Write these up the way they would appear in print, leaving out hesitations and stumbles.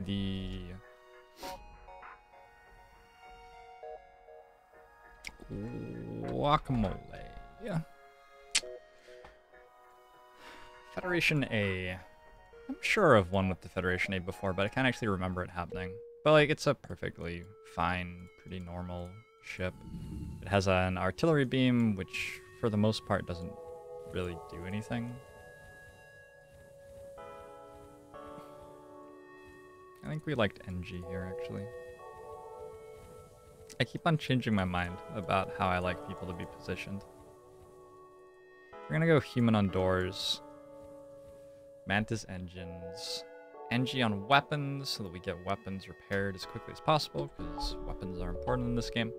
the guacamole. Yeah. Federation A. I'm sure I've won with the Federation A before, but I can't actually remember it happening. But like, it's a perfectly fine, pretty normal ship. It has an artillery beam, which for the most part doesn't really do anything. I think we liked NG here, actually. I keep on changing my mind about how I like people to be positioned. We're gonna go human on doors. Mantis engines. NG on weapons, so that we get weapons repaired as quickly as possible, because weapons are important in this game.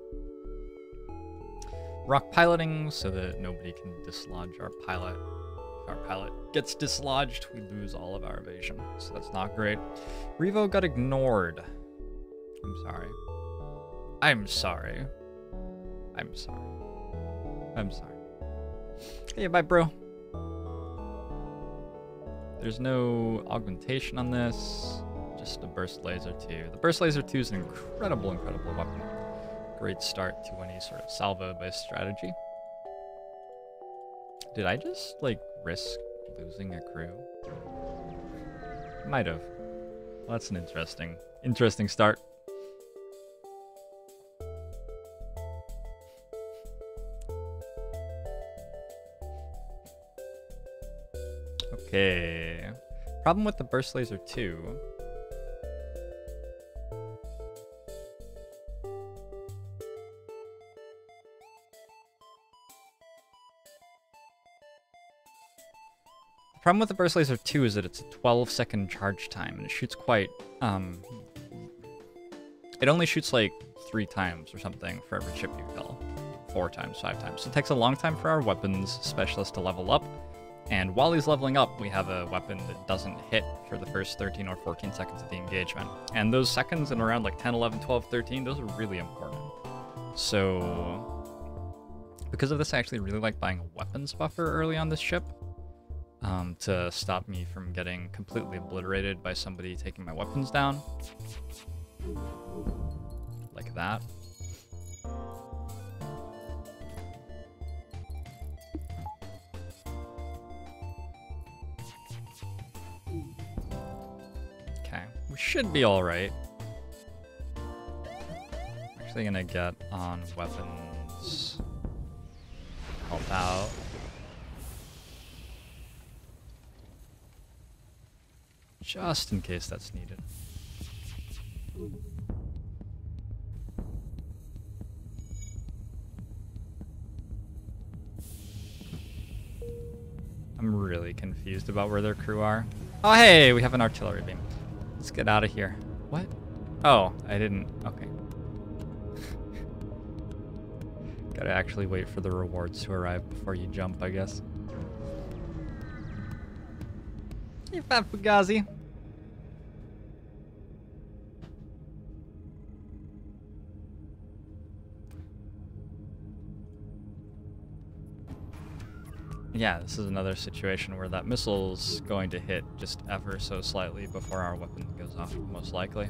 Rock piloting, so that nobody can dislodge our pilot. If our pilot gets dislodged, we lose all of our evasion, so that's not great. Revo got ignored. I'm sorry. I'm sorry. I'm sorry. I'm sorry. Hey, bye, bro. There's no augmentation on this, just a burst laser 2. The burst laser 2 is an incredible, incredible weapon. Great start to any sort of salvo-based strategy. Did I just, like, risk losing a crew? Might have. Well, that's an interesting start. Okay. Problem with the burst laser 2. The problem with the burst laser 2 is that it's a 12-second charge time, and it shoots quite, it only shoots like 3 times or something for every ship you kill. 4 times, 5 times. So it takes a long time for our weapons specialist to level up. And while he's leveling up, we have a weapon that doesn't hit for the first 13 or 14 seconds of the engagement. And those seconds in around like 10, 11, 12, 13, those are really important. So, because of this, I actually really like buying a weapons buffer early on this ship to stop me from getting completely obliterated by somebody taking my weapons down. Like that. Should be alright. Actually gonna get on weapons. Help out. Just in case that's needed. I'm really confused about where their crew are. Oh hey, we have an artillery beam. Let's get out of here. What? Oh, I didn't. Okay. Gotta actually wait for the rewards to arrive before you jump, I guess. Hey, Fat Fugazi. Yeah, this is another situation where that missile's going to hit just ever so slightly before our weapon goes off, most likely.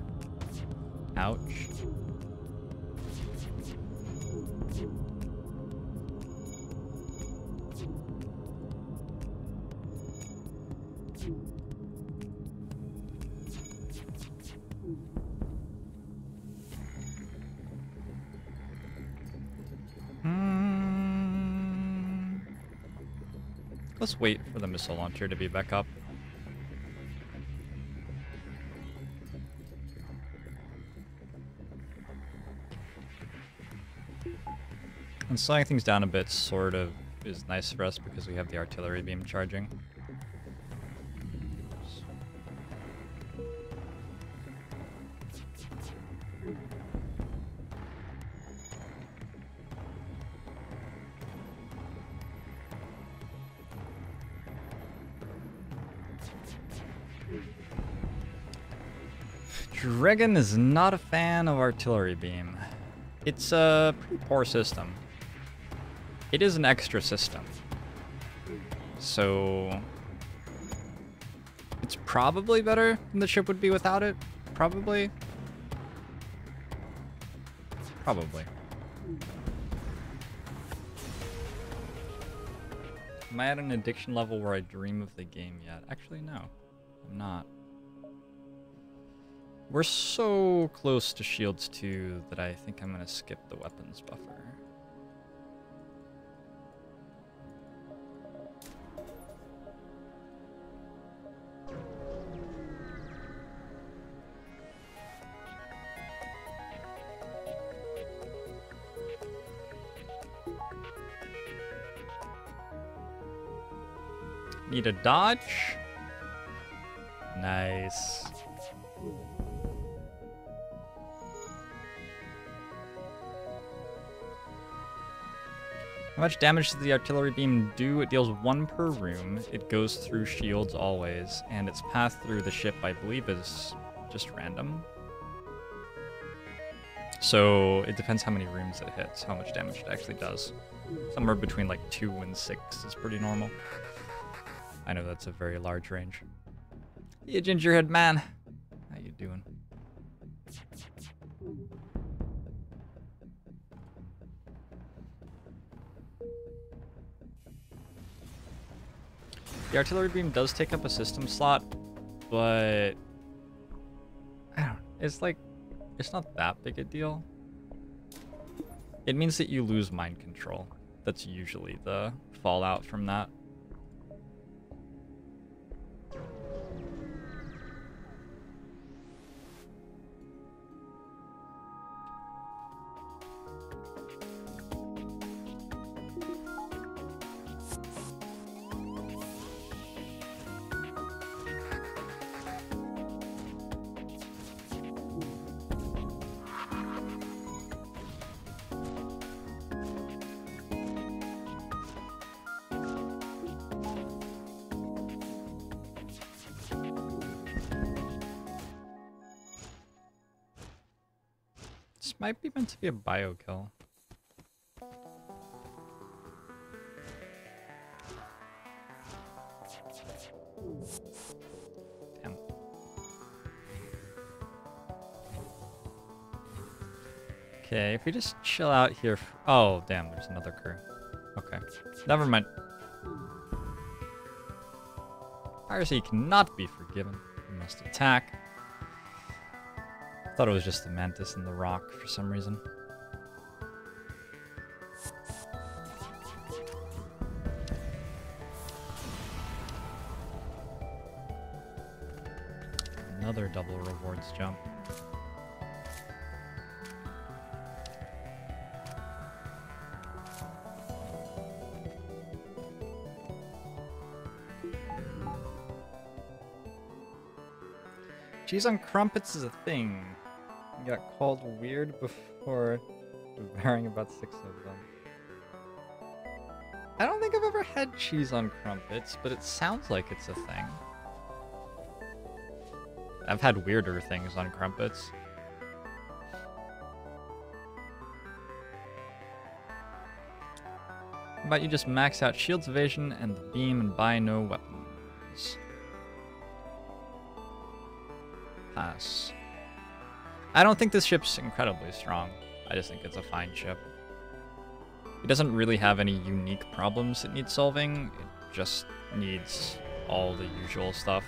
Ouch. Let's wait for the missile launcher to be back up. And slowing things down a bit sort of is nice for us because we have the artillery beam charging. Dragon is not a fan of artillery beam. It's a pretty poor system. It is an extra system. So it's probably better than the ship would be without it. Probably. Probably. Am I at an addiction level where I dream of the game yet? Actually, no. I'm not. We're so close to Shields 2 that I think I'm going to skip the weapons buffer. Need a dodge. Nice. How much damage does the artillery beam do? It deals 1 per room. It goes through shields always, and its path through the ship, I believe, is just random. So it depends how many rooms it hits, how much damage it actually does. Somewhere between like 2 and 6 is pretty normal. I know that's a very large range. You gingerhead man. How you doing? The artillery beam does take up a system slot, but I don't know. It's like, it's not that big a deal. It means that you lose mind control. That's usually the fallout from that. This might be meant to be a bio kill. Damn. Okay, if we just chill out here. Oh, damn, there's another crew. Okay, never mind. Piracy cannot be forgiven. We must attack. Thought it was just the mantis and the rock for some reason. Another double rewards jump. Cheese on crumpets is a thing. You got called weird before bearing about 6 of them. I don't think I've ever had cheese on crumpets, but it sounds like it's a thing. I've had weirder things on crumpets. How about you just max out shields evasion and the beam and buy no weapons? Pass. I don't think this ship's incredibly strong. I just think it's a fine ship. It doesn't really have any unique problems it needs solving. It just needs all the usual stuff.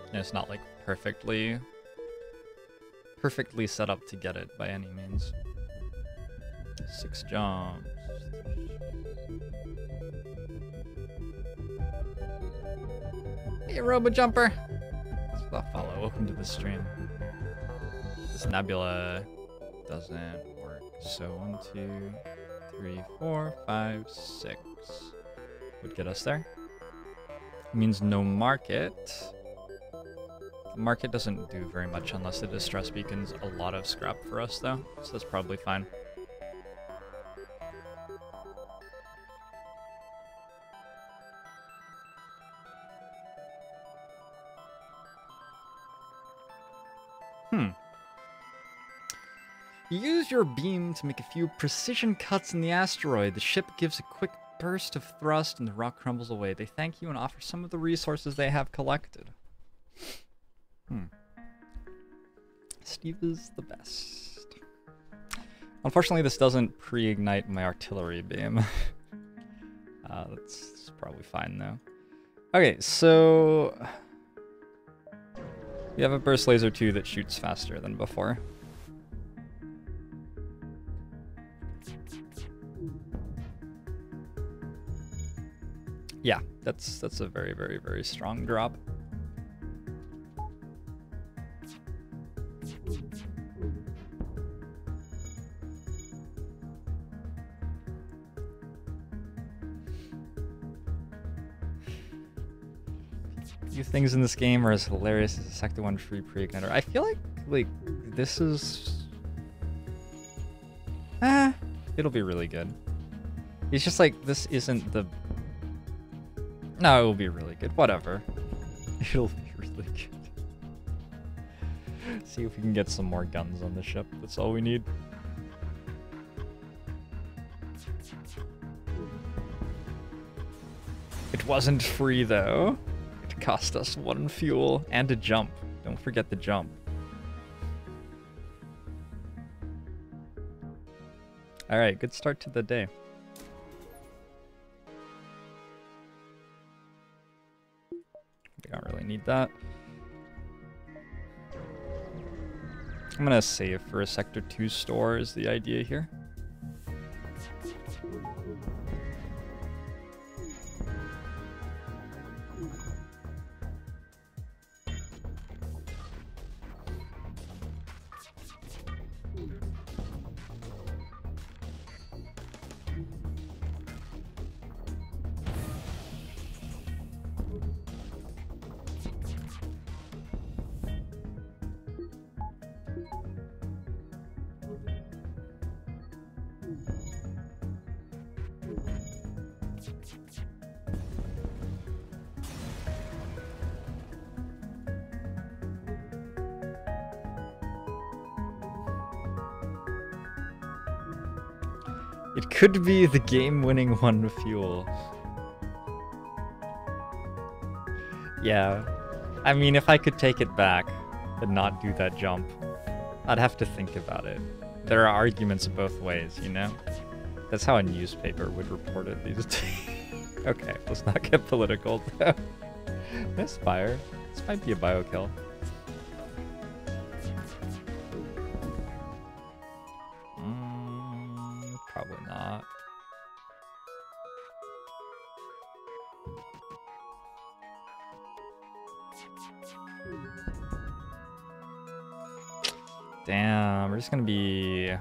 And it's not like perfectly set up to get it by any means. 6 jumps. Hey, Robo-Jumper! Follow. Welcome to the stream. This nebula doesn't work. So 1, 2, 3, 4, 5, 6 would get us there. It means no market. The market doesn't do very much unless the distress beacon's a lot of scrap for us though, so that's probably fine. Use your beam to make a few precision cuts in the asteroid. The ship gives a quick burst of thrust and the rock crumbles away. They thank you and offer some of the resources they have collected. Steve is the best. Unfortunately, this doesn't pre-ignite my artillery beam. That's probably fine, though. Okay, so... we have a burst laser 2 that shoots faster than before. Yeah, that's a very, very, very strong drop. Few things in this game are as hilarious as a Sector 1 free pre-igniter. I feel like this is... it'll be really good. It's just like, this isn't the... No, it will be really good. Whatever. It'll be really good. See if we can get some more guns on the ship. That's all we need. It wasn't free, though. It cost us 1 fuel and a jump. Don't forget the jump. Alright, good start to the day. We don't really need that. I'm gonna save for a Sector 2 store is the idea here. It could be the game-winning 1 fuel. Yeah. I mean, if I could take it back and not do that jump, I'd have to think about it. There are arguments both ways, you know? That's how a newspaper would report it these days. Okay, let's not get political, though. Misfire. This might be a bio kill. Probably not. Damn, we're just gonna be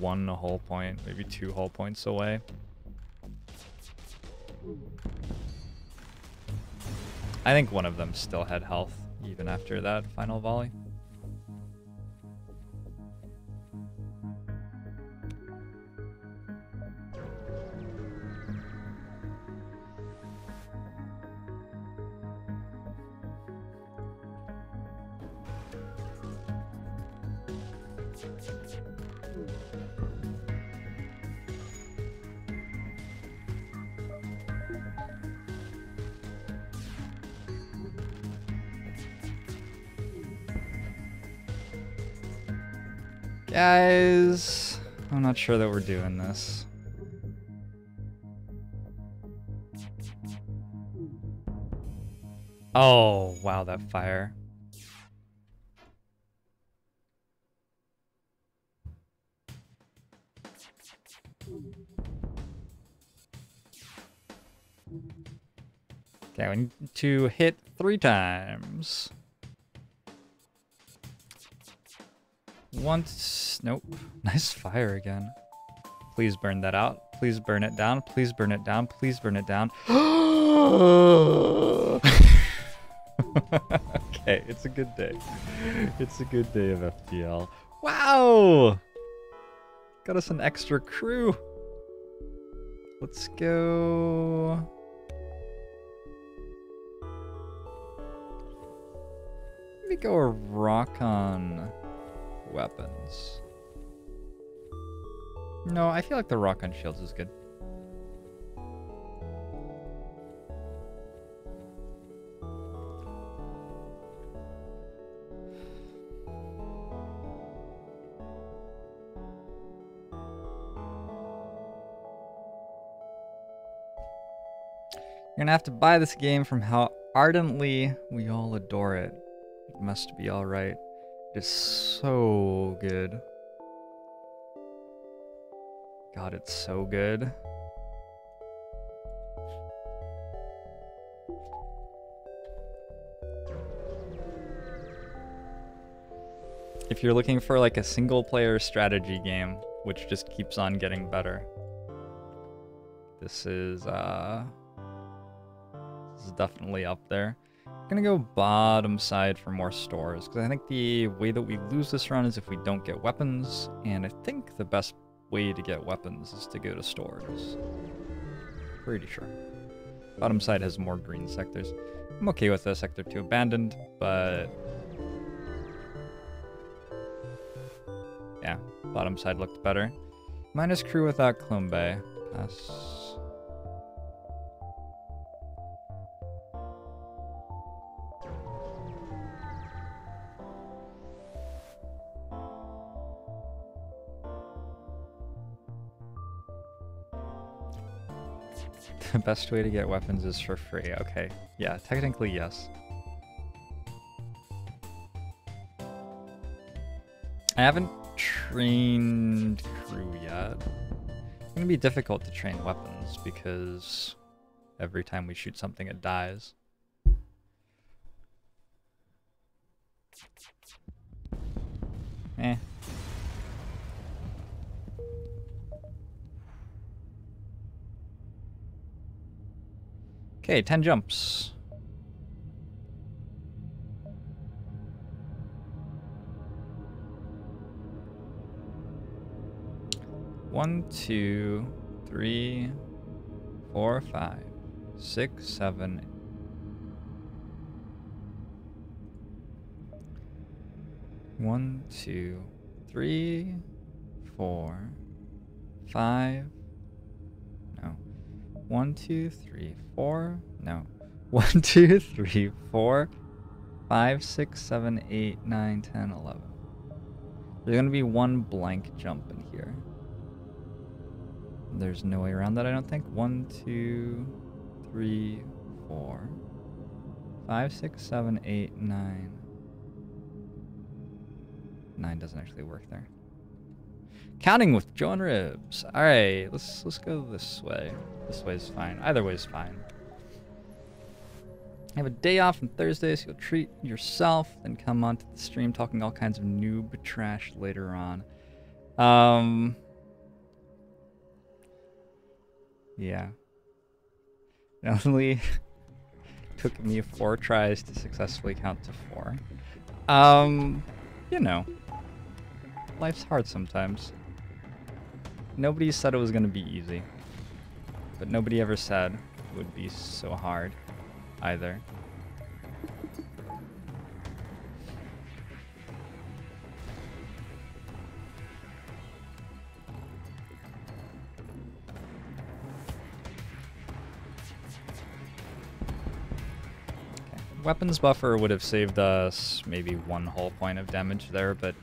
1 whole point, maybe 2 whole points away. I think one of them still had health, even after that final volley. Guys, I'm not sure that we're doing this. Oh, wow, that fire. Okay, we need to hit 3 times. Once, nope. Nice fire again. Please burn that out. Please burn it down. Please burn it down. Please burn it down. Okay, it's a good day. It's a good day of FTL. Wow! Got us an extra crew. Let's go. Let me go a rock on weapons. No, I feel like the rock on shields is good. You're gonna have to buy this game from how ardently we all adore it. It must be alright. It's so good. God, it's so good. If you're looking for like a single player strategy game, which just keeps on getting better, this is definitely up there. I'm gonna go bottom side for more stores, because I think the way that we lose this run is if we don't get weapons, and I think the best way to get weapons is to go to stores. Pretty sure. Bottom side has more green sectors. I'm okay with the sector 2 abandoned, but yeah, bottom side looked better. Minus crew without Clone Bay. Pass. The best way to get weapons is for free. Okay, yeah, technically yes. I haven't trained crew yet. It's gonna be difficult to train weapons because every time we shoot something it dies. Eh. Okay, 10 jumps. One, two, three, 4, 5, 6, 7. One, 2, 3, 4, 5. No. 1, 2, 3, 4. No. 1, 2, 3, 4, 5, 6, 7, 8, 9, 10, 11. There's gonna be one blank jump in here. There's no way around that, I don't think. 1, 2, 3, 4, 5, 6, 7, 8, 9. 9 doesn't actually work there. Counting with Joe and Ribs. All right, let's go this way. This way's fine. Either way's fine. I have a day off on Thursday, so you'll treat yourself, then come onto the stream talking all kinds of noob trash later on. Yeah. It only took me 4 tries to successfully count to 4. You know, life's hard sometimes. Nobody said it was gonna be easy, but nobody ever said it would be so hard either. Weapons buffer would have saved us maybe 1 whole point of damage there, but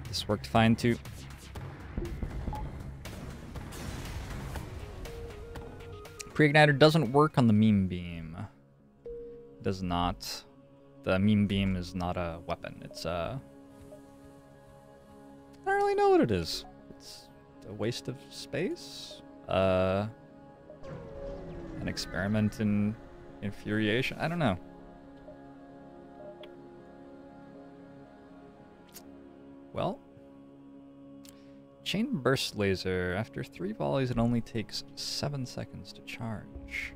this worked fine too. Pre-igniter doesn't work on the meme beam. It does not. The meme beam is not a weapon. It's I don't really know what it is. It's a waste of space? An experiment in infuriation? I don't know. Well, chain burst laser. After 3 volleys, it only takes 7 seconds to charge.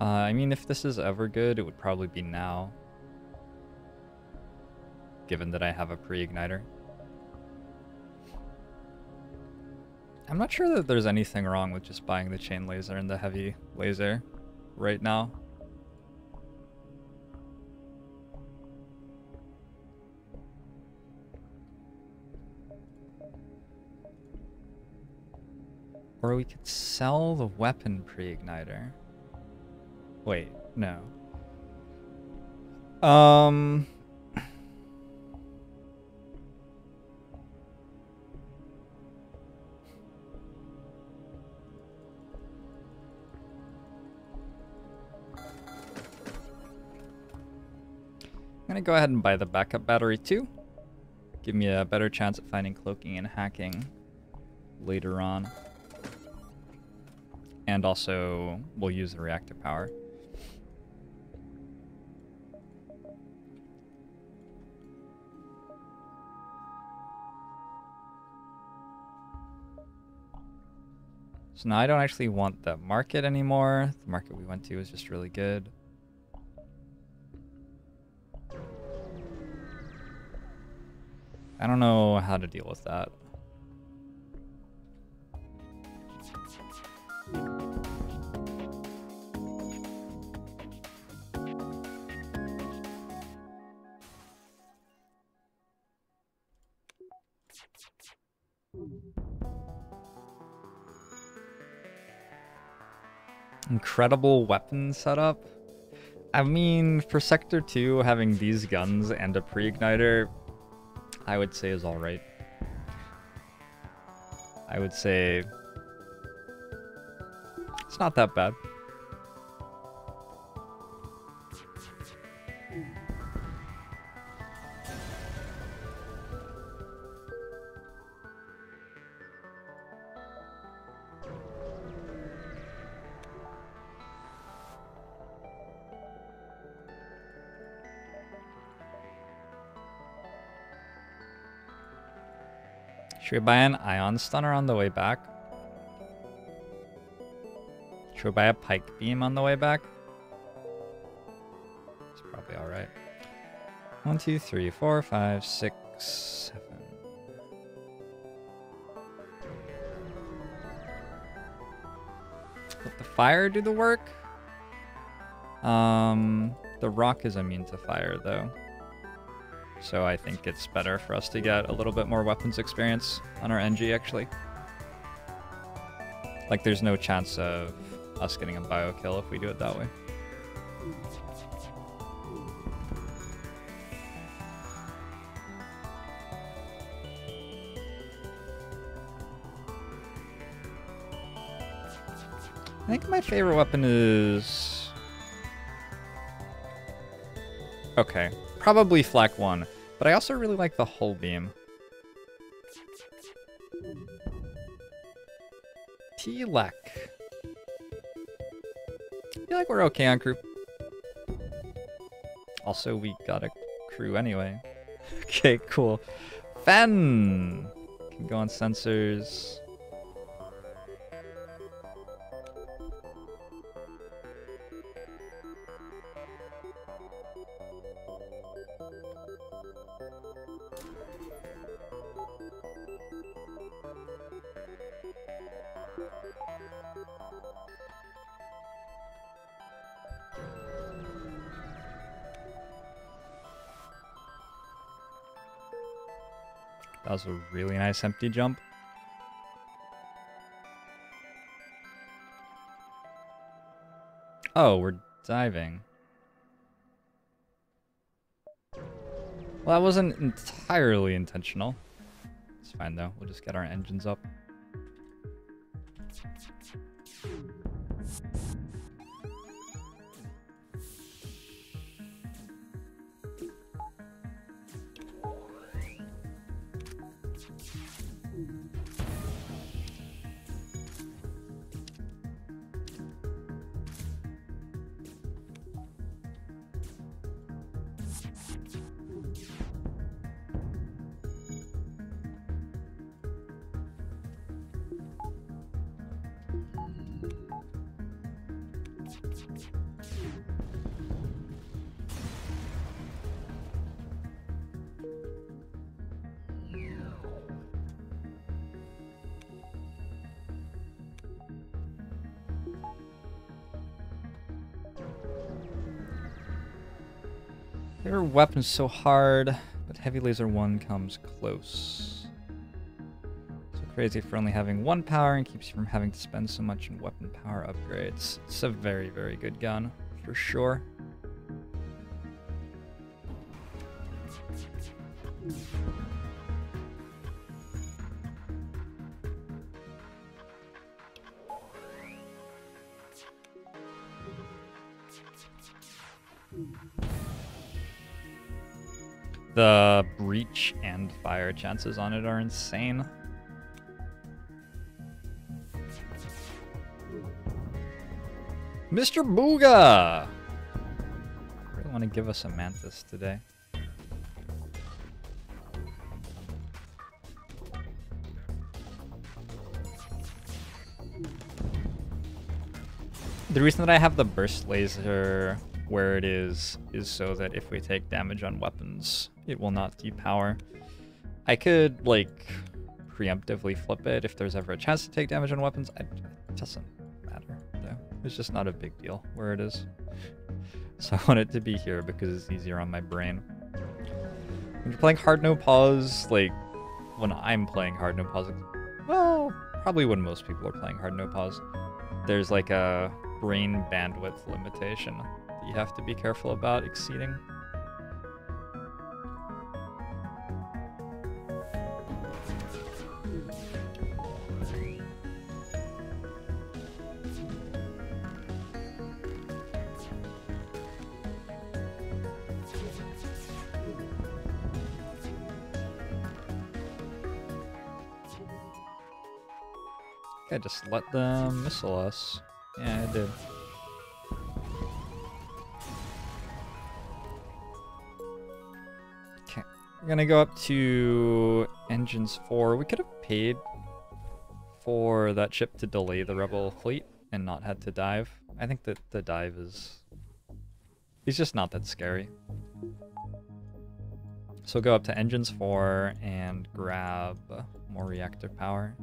I mean, if this is ever good, it would probably be now, given that I have a pre-igniter. I'm not sure that there's anything wrong with just buying the chain laser and the heavy laser right now. Or we could sell the weapon pre-igniter. Wait, no. gonna go ahead and buy the backup battery too. Give me a better chance at finding cloaking and hacking later on. And also, we'll use the reactor power. So now I don't actually want the market anymore. The market we went to was just really good. I don't know how to deal with that. Incredible weapon setup. I mean, for Sector 2, having these guns and a pre-igniter, I would say is alright. I would say it's not that bad. Should we buy an ion stunner on the way back? Should we buy a pike beam on the way back? It's probably alright. 1, 2, 3, 4, 5, 6, 7. Let the fire do the work. The rock is immune to fire though. So I think it's better for us to get a little bit more weapons experience on our NG, actually. Like, there's no chance of us getting a bio kill if we do it that way. I think my favorite weapon is... Okay. Probably Flak 1, but I also really like the hull beam. T-Lek. I feel like we're okay on crew. Also, we got a crew anyway. Okay, cool. Fen! Can go on sensors. That was a really nice empty jump. Oh, we're diving. Well, that wasn't entirely intentional. It's fine though, we'll just get our engines up. Their weapon's so hard, but heavy laser 1 comes close. So crazy for only having 1 power and keeps you from having to spend so much in weapon power upgrades. It's a very, very good gun, for sure. The breach and fire chances on it are insane. Mr. Booga! Really want to give us a Mantis today. The reason that I have the burst laser where it is so that if we take damage on weapons, it will not depower. I could, like, preemptively flip it if there's ever a chance to take damage on weapons. It doesn't matter, though. It's just not a big deal where it is. So I want it to be here because it's easier on my brain. When you're playing hard no pause, like, when I'm playing hard no pause, well, probably when most people are playing hard no pause, there's like a brain bandwidth limitation that you have to be careful about exceeding. I just let them missile us. Yeah, I did. Okay, we're gonna go up to engines 4. We could have paid for that ship to delay the rebel fleet and not had to dive. I think that the dive is... he's just not that scary. So go up to engines 4 and grab more reactor power.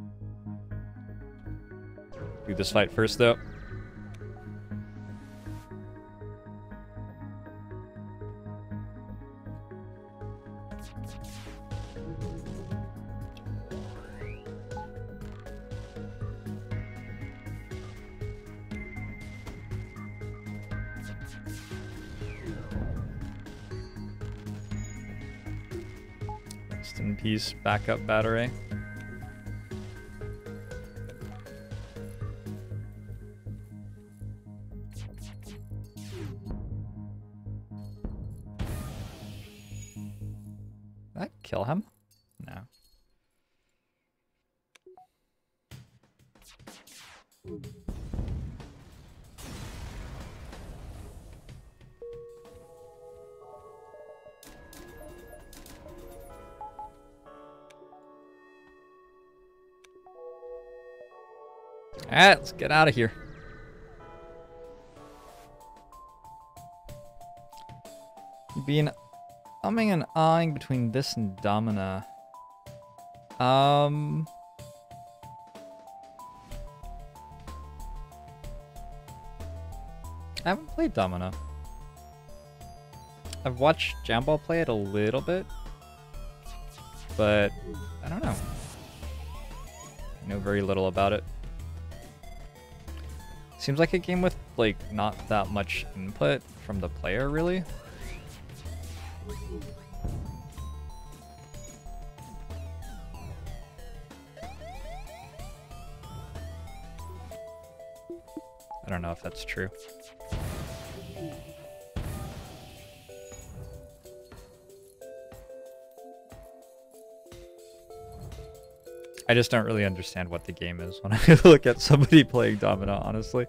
Do this fight first, though. Rest in peace, backup battery. Did I kill him? No. Alright, let's get out of here. You've been umming and ahhing between this and Domina. I haven't played Domina. I've watched Jambal play it a little bit, but I don't know. I know very little about it. Seems like a game with, like, not that much input from the player, really. I don't know if that's true. I just don't really understand what the game is when I look at somebody playing Domina, honestly.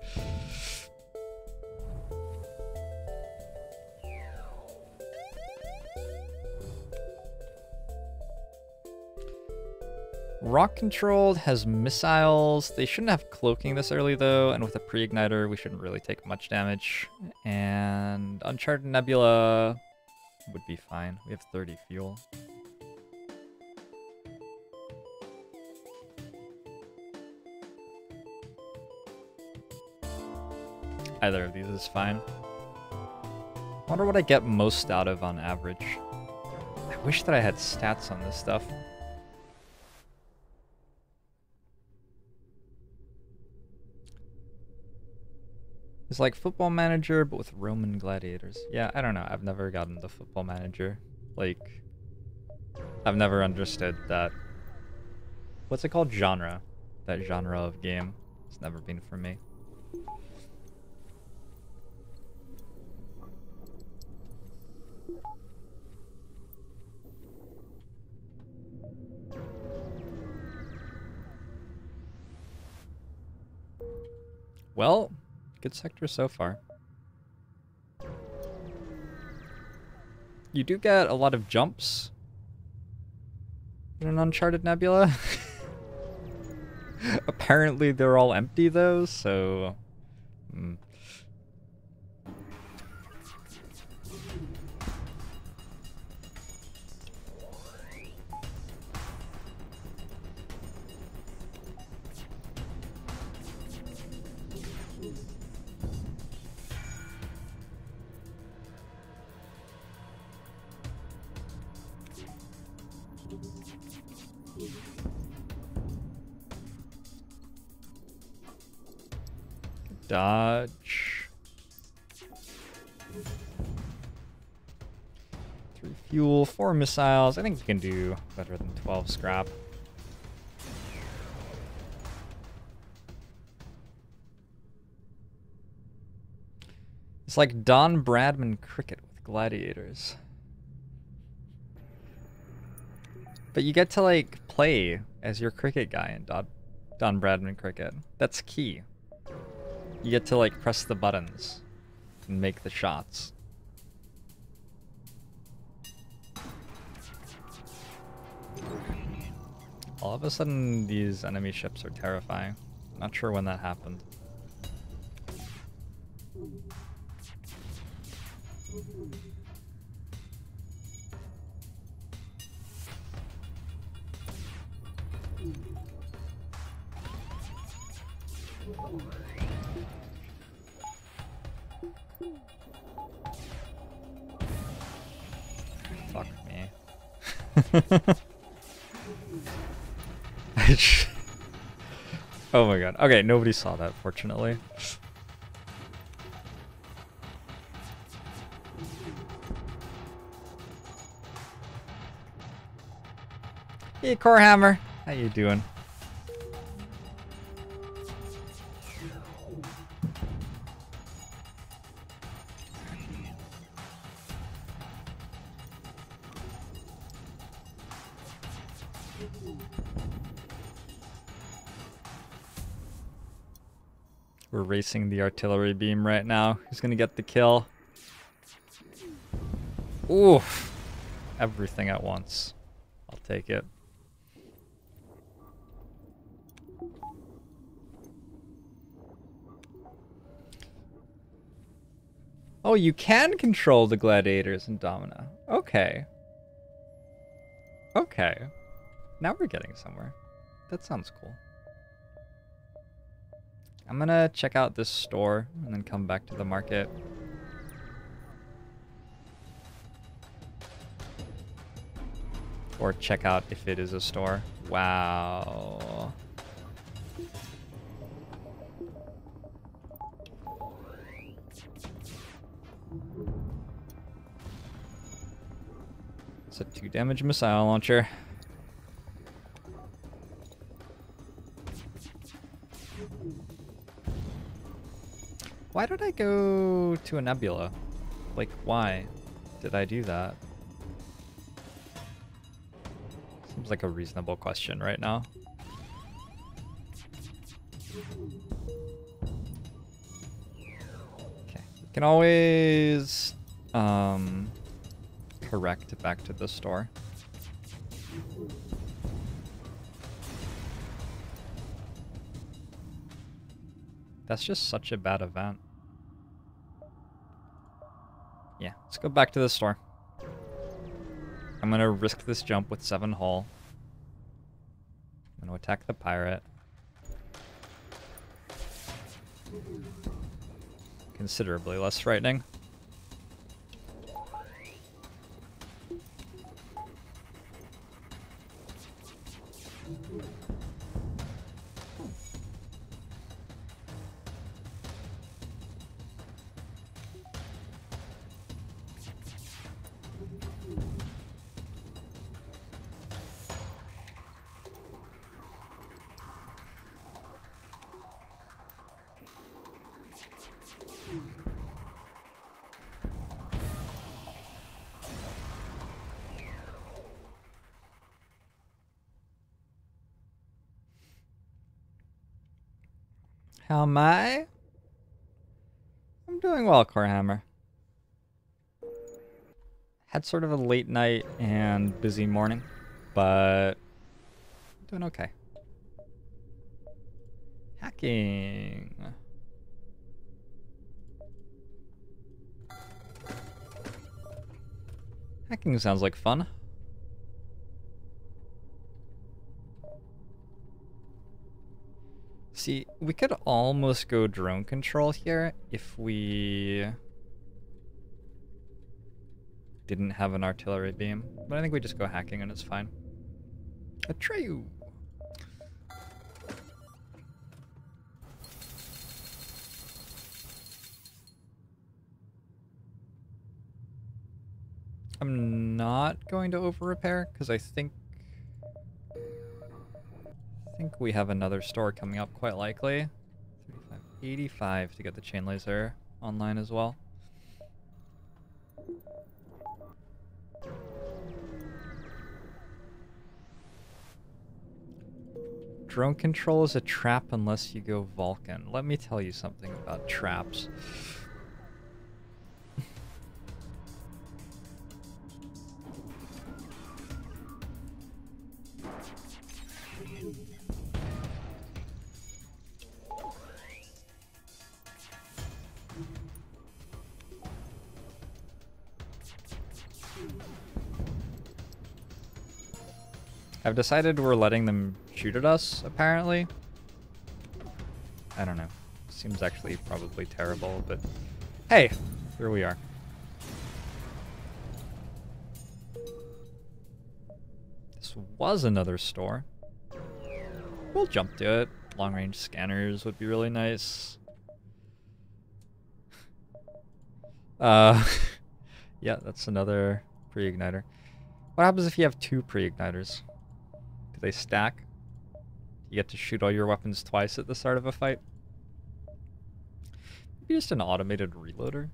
Rock controlled has missiles. They shouldn't have cloaking this early though, and with a pre-igniter we shouldn't really take much damage. And Uncharted Nebula would be fine. We have 30 fuel. Either of these is fine. Wonder what I get most out of on average. I wish that I had stats on this stuff. It's like Football Manager, but with Roman gladiators. Yeah, I don't know. I've never gotten the Football Manager. Like, I've never understood that. What's it called? Genre. That genre of game. It's never been for me. Well, good sector so far. You do get a lot of jumps in an Uncharted Nebula. Apparently they're all empty though, so... Dodge. 3 fuel, 4 missiles. I think we can do better than 12 scrap. It's like Don Bradman cricket with gladiators. But you get to like play as your cricket guy in Don Bradman cricket. That's key. You get to like press the buttons and make the shots. All of a sudden, these enemy ships are terrifying. Not sure when that happened. Fuck me. Oh my god. Okay, nobody saw that, fortunately. Hey, Corehammer. How you doing? We're racing the artillery beam right now. Who's gonna get the kill? Oof. Everything at once. I'll take it. Oh, you can control the gladiators in Domina. Okay. Okay. Now we're getting somewhere. That sounds cool. I'm gonna check out this store and then come back to the market. Or check out if it is a store. Wow. It's a 2 damage missile launcher. Why did I go to a nebula? Like, why did I do that? Seems like a reasonable question right now. Okay, we can always correct back to the store. That's just such a bad event. Yeah, let's go back to the store. I'm gonna risk this jump with 7 hull. I'm gonna attack the pirate. Considerably less frightening. How am I? I'm doing well, Corehammer. Had sort of a late night and busy morning, but doing okay. Hacking. Hacking sounds like fun. See, we could almost go drone control here if we didn't have an artillery beam, but I think we just go hacking and it's fine. Atreyu! I'm not going to over repair because I think we have another store coming up quite likely. 35, 85 to get the chain laser online as well. Drone control is a trap unless you go Vulcan. Let me tell you something about traps. I've decided we're letting them shoot at us, apparently. I don't know. Seems actually probably terrible, but hey, here we are. This was another store. We'll jump to it. Long-range scanners would be really nice. Yeah, that's another pre-igniter. What happens if you have two pre-igniters? Do they stack? You get to shoot all your weapons twice at the start of a fight? Maybe just an automated reloader?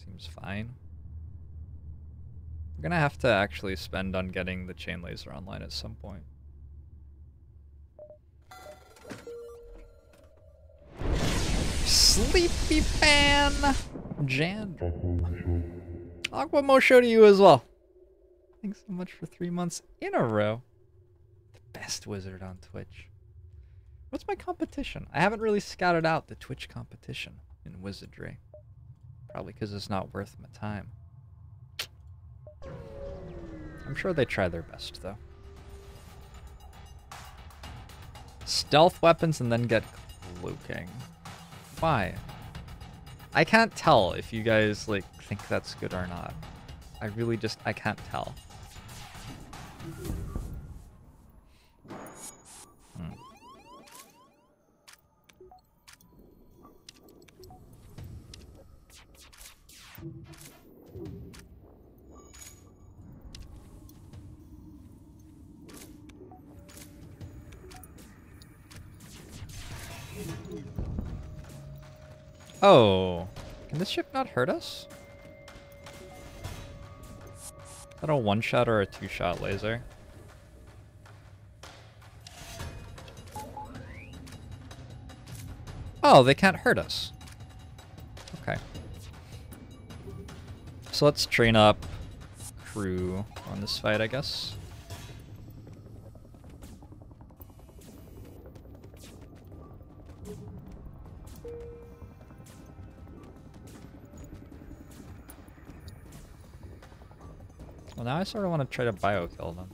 Seems fine. We're gonna have to actually spend on getting the chain laser online at some point. Sleepy Fan! Jan. Aquamo show to you as well. Thanks so much for 3 months in a row. The best wizard on Twitch. What's my competition? I haven't really scouted out the Twitch competition in wizardry. Probably because it's not worth my time. I'm sure they try their best, though. Stealth weapons and then get cloaking. Why? I can't tell if you guys, like, think that's good or not. I really just, I can't tell. Oh, can this ship not hurt us? Is that a one-shot or a two-shot laser? Oh, they can't hurt us. Okay. So let's train up crew on this fight, I guess. Well, now I sort of want to try to bio-kill them.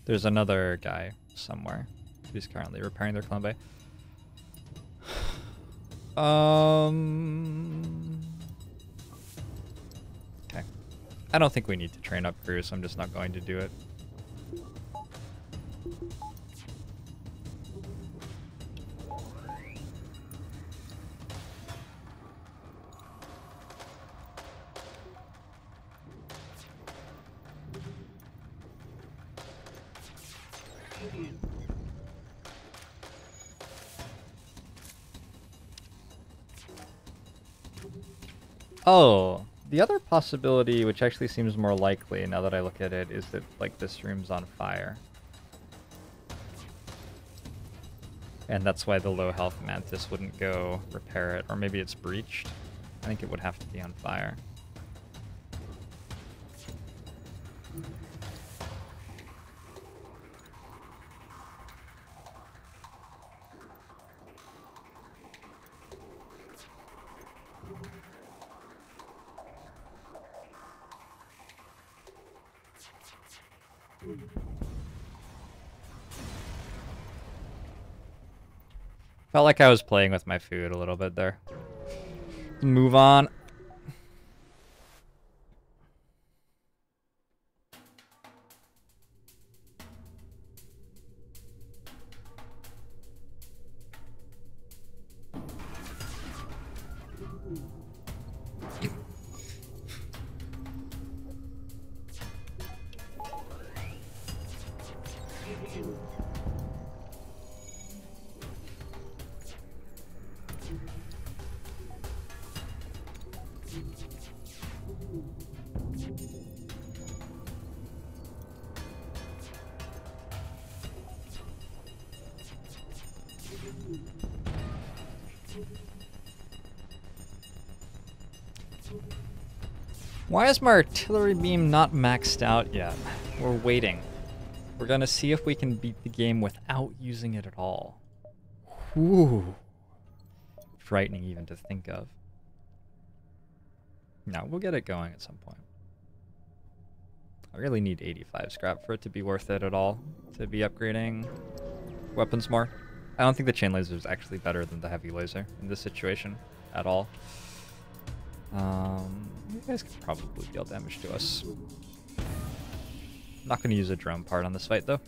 There's another guy somewhere who's currently repairing their clone bay. Okay. I don't think we need to train up crew, so I'm just not going to do it. Oh, the other possibility, which actually seems more likely now that I look at it, is that, like, this room's on fire. And that's why the low health mantis wouldn't go repair it. Or maybe it's breached. I think it would have to be on fire. Felt like I was playing with my food a little bit there. Move on. Why is my artillery beam not maxed out yet? We're waiting. We're gonna see if we can beat the game without using it at all. Whew. Frightening even to think of. No, we'll get it going at some point. I really need 85 scrap for it to be worth it at all, to be upgrading weapons more. I don't think the chain laser is actually better than the heavy laser in this situation at all. You guys can probably deal damage to us. I'm not going to use a drone part on this fight, though.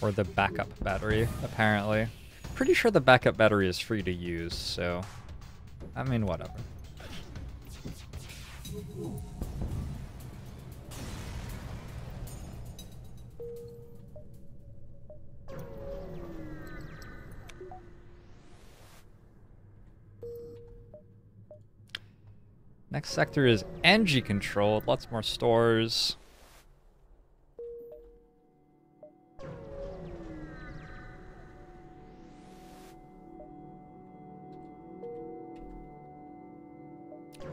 Or the backup battery, apparently. Pretty sure the backup battery is free to use, so... I mean, whatever. Next sector is NG controlled, lots more stores.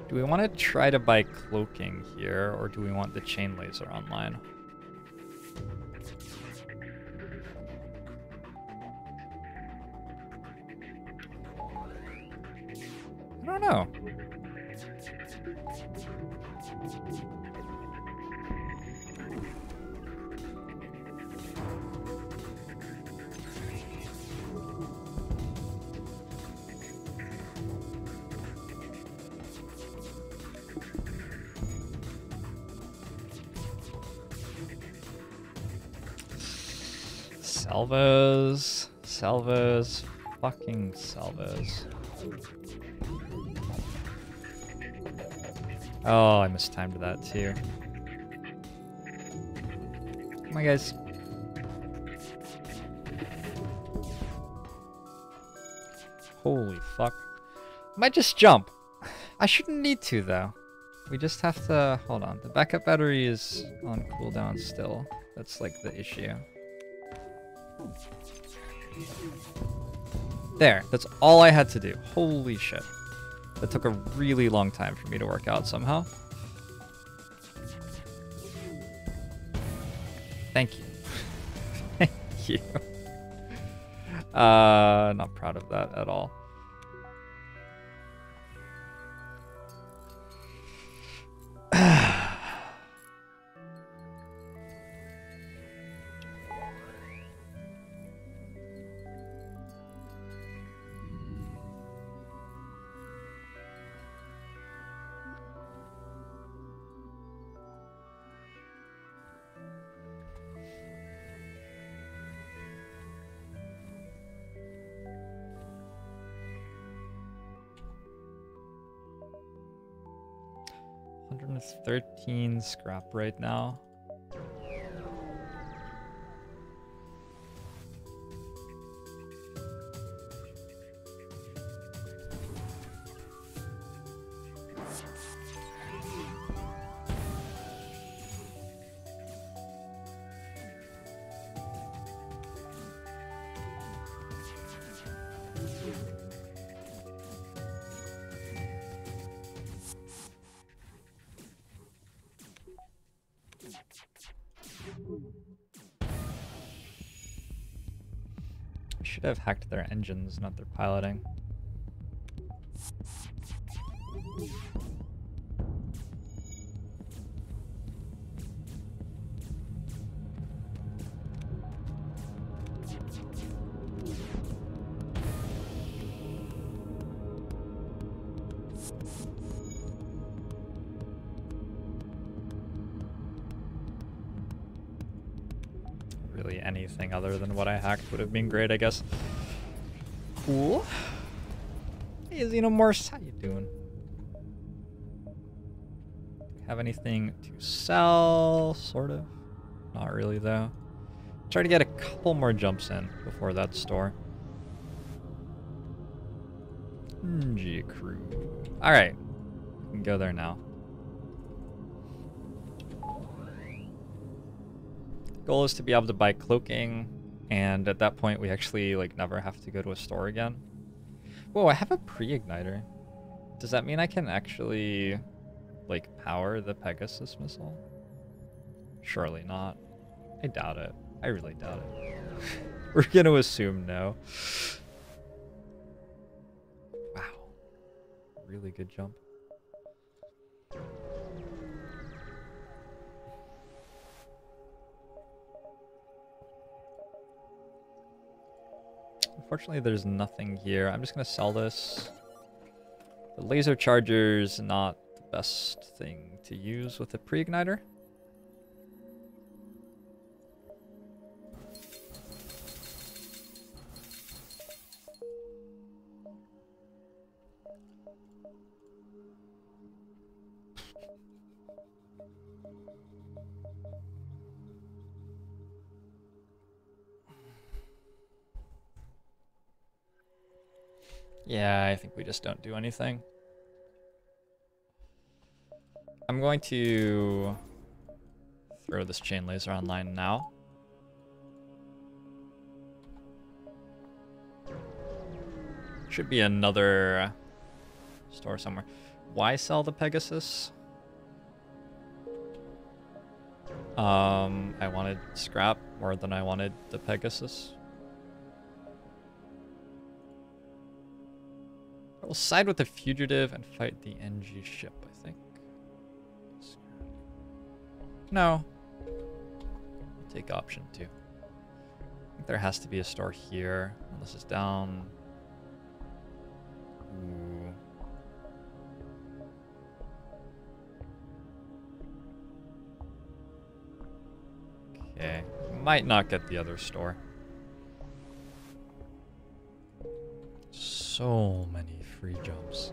Do we want to try to buy cloaking here, or do we want the chain laser online? I don't know. Salvos, salvos, fucking salvos. Oh, I mistimed that too. Come on, guys. Holy fuck. Might just jump. I shouldn't need to, though. We just have to... Hold on. The backup battery is on cooldown still. That's, like, the issue. There. That's all I had to do. Holy shit. That took a really long time for me to work out somehow. Thank you. Thank you. Not proud of that at all. 113 scrap right now. Should have hacked their engines, not their piloting. Really anything other than what I hacked would have been great, I guess. Cool. Hey, Xenomorphs, how you doing? Have anything to sell? Sort of. Not really, though. Try to get a couple more jumps in before that store. Crew. Alright. We can go there now. Goal is to be able to buy cloaking, and at that point we actually like never have to go to a store again. Whoa, I have a pre-igniter. Does that mean I can actually like power the Pegasus missile? Surely not. I doubt it. I really doubt it. We're gonna assume no. Wow. Really good jump. Unfortunately, there's nothing here. I'm just going to sell this. The laser charger's not the best thing to use with a pre-igniter. Yeah, I think we just don't do anything. I'm going to throw this chain laser online now. Should be another store somewhere. Why sell the Pegasus? I wanted scrap more than I wanted the Pegasus. We'll side with the fugitive and fight the NG ship, I think. No. I'll take option 2. I think there has to be a store here. This is down. Ooh. Okay. Might not get the other store. So many free jumps.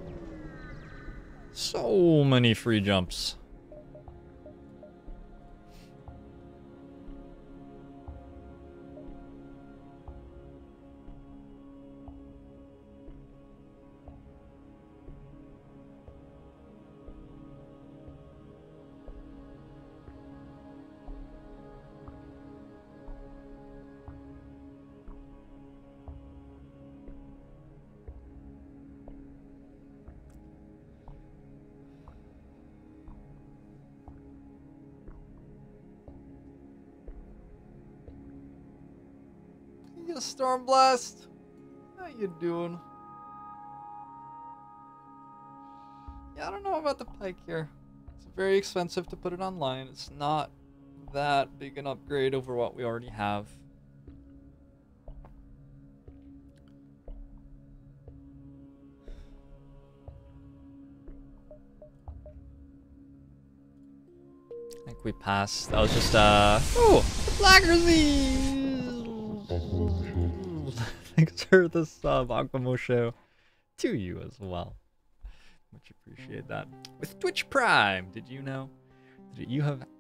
So many free jumps. Stormblast, how you doing? Yeah, I don't know about the Pike here. It's very expensive to put it online. It's not that big an upgrade over what we already have. I think we passed. That was just oh, Blackersy! Thanks for the sub, Aquamo Show. To you as well. Much appreciate that. With Twitch Prime, did you know that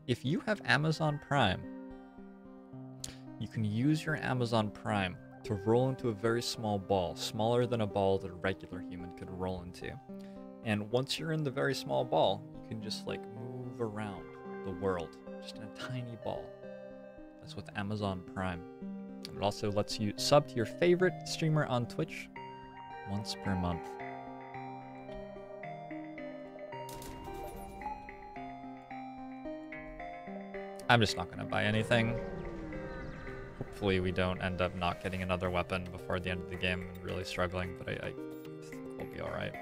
if you have Amazon Prime, you can use your Amazon Prime to roll into a very small ball, smaller than a ball that a regular human could roll into. And once you're in the very small ball, you can just like move around the world, just in a tiny ball. That's with Amazon Prime. It also lets you sub to your favorite streamer on Twitch once per month. I'm just not gonna buy anything. Hopefully we don't end up not getting another weapon before the end of the game and really struggling, but I think we'll be alright.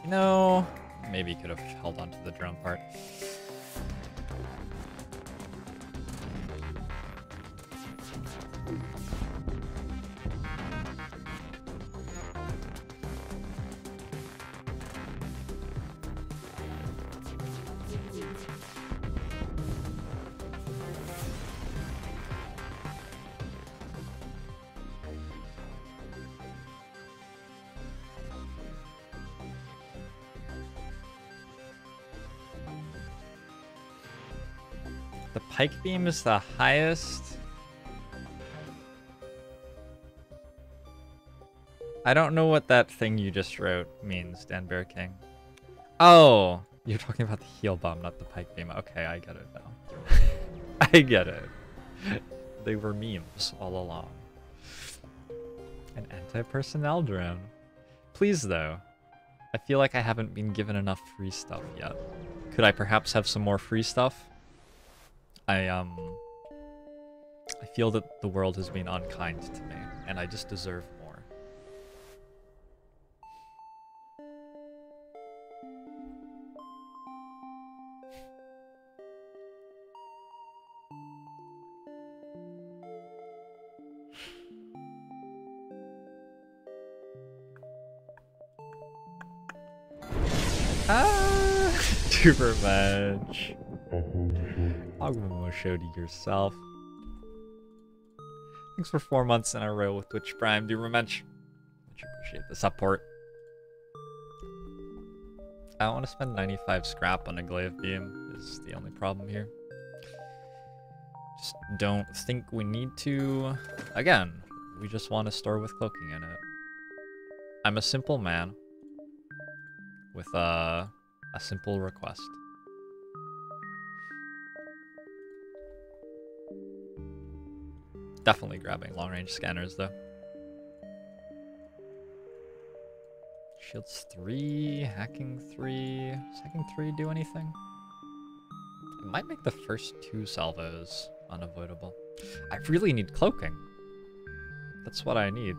You know, maybe could have held on to the drone part. The pike beam is the highest. I don't know what that thing you just wrote means, Dan Bear King. Oh, you're talking about the heal bomb, not the pike beam. Okay, I get it now. I get it. They were memes all along. An anti-personnel drone. Please, though. I feel like I haven't been given enough free stuff yet. Could I perhaps have some more free stuff? I feel that the world has been unkind to me, and I just deserve more. Too revenge. Agumon show to yourself. Thanks for 4 months in a row with Twitch Prime. Do revenge. Much appreciate the support. I don't want to spend 95 scrap on a glaive beam is the only problem here. Just don't think we need to. Again, we just want a store with cloaking in it. I'm a simple man with a simple request. Definitely grabbing long-range scanners, though. Shields 3, hacking 3. Does hacking 3 do anything? It might make the first 2 salvos unavoidable. I really need cloaking. That's what I need.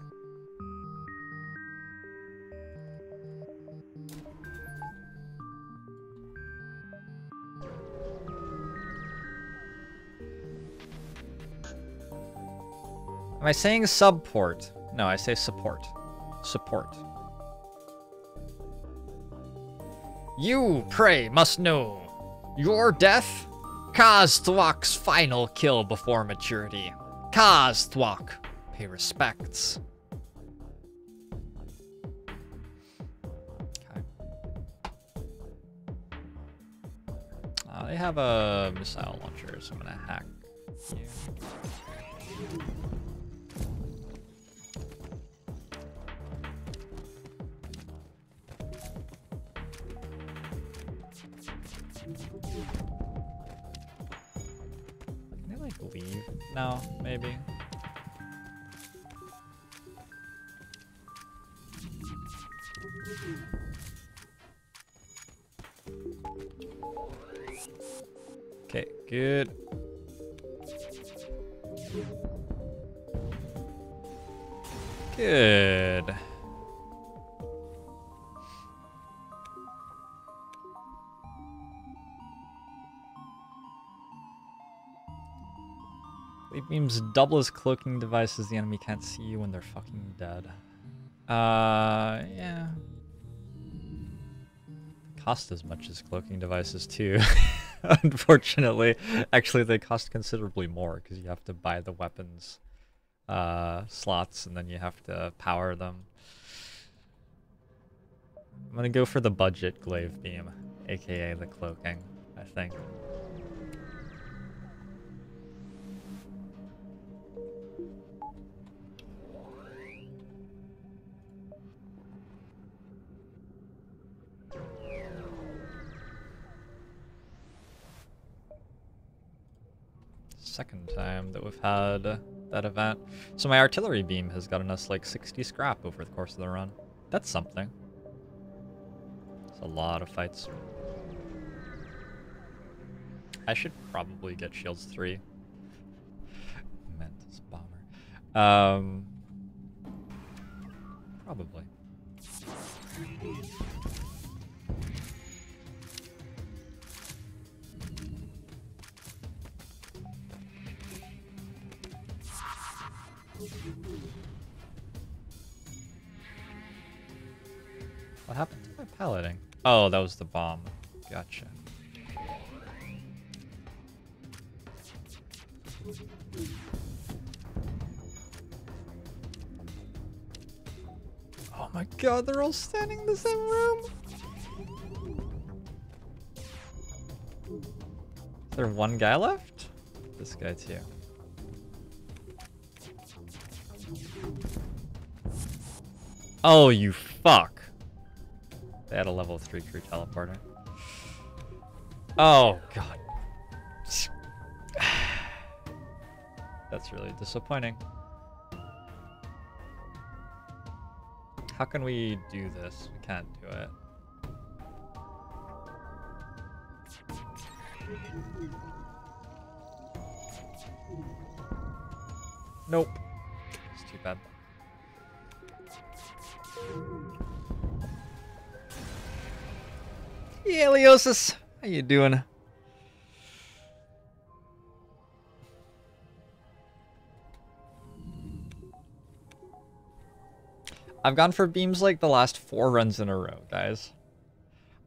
Am I saying subport? No, I say support. Support. You, prey, must know. Your death? Kazthwak's final kill before maturity. Kazthwak, pay respects. Okay. They have a missile launcher, so I'm gonna hack you. Leave? No, maybe. Okay, good. Good. It beams double as cloaking devices. The enemy can't see you when they're fucking dead. Yeah. Cost as much as cloaking devices too. Unfortunately. Actually, they cost considerably more because you have to buy the weapons slots, and then you have to power them. I'm gonna go for the budget glaive beam, aka the cloaking, I think. Second time that we've had that event. So my artillery beam has gotten us like 60 scrap over the course of the run. That's something. It's a lot of fights. I should probably get shields 3. Mantis bomber. Probably. What happened to my piloting? Oh, that was the bomb. Gotcha. Oh my god, they're all standing in the same room! Is there one guy left? This guy too. Oh, you fuck. They had a level 3 crew teleporter. Oh, God. That's really disappointing. How can we do this? We can't do it. Nope. It's too bad. Yeah, Leosis, how you doing? I've gone for beams like the last 4 runs in a row, guys.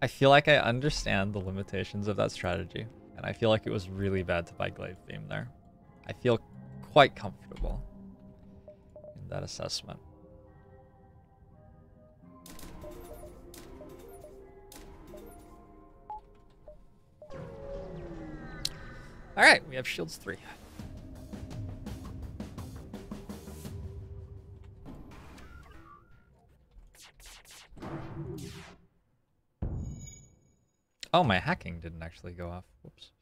I feel like I understand the limitations of that strategy, and I feel like it was really bad to buy glaive beam there. I feel quite comfortable in that assessment. Alright, we have shields 3. Oh, my hacking didn't actually go off. Whoops.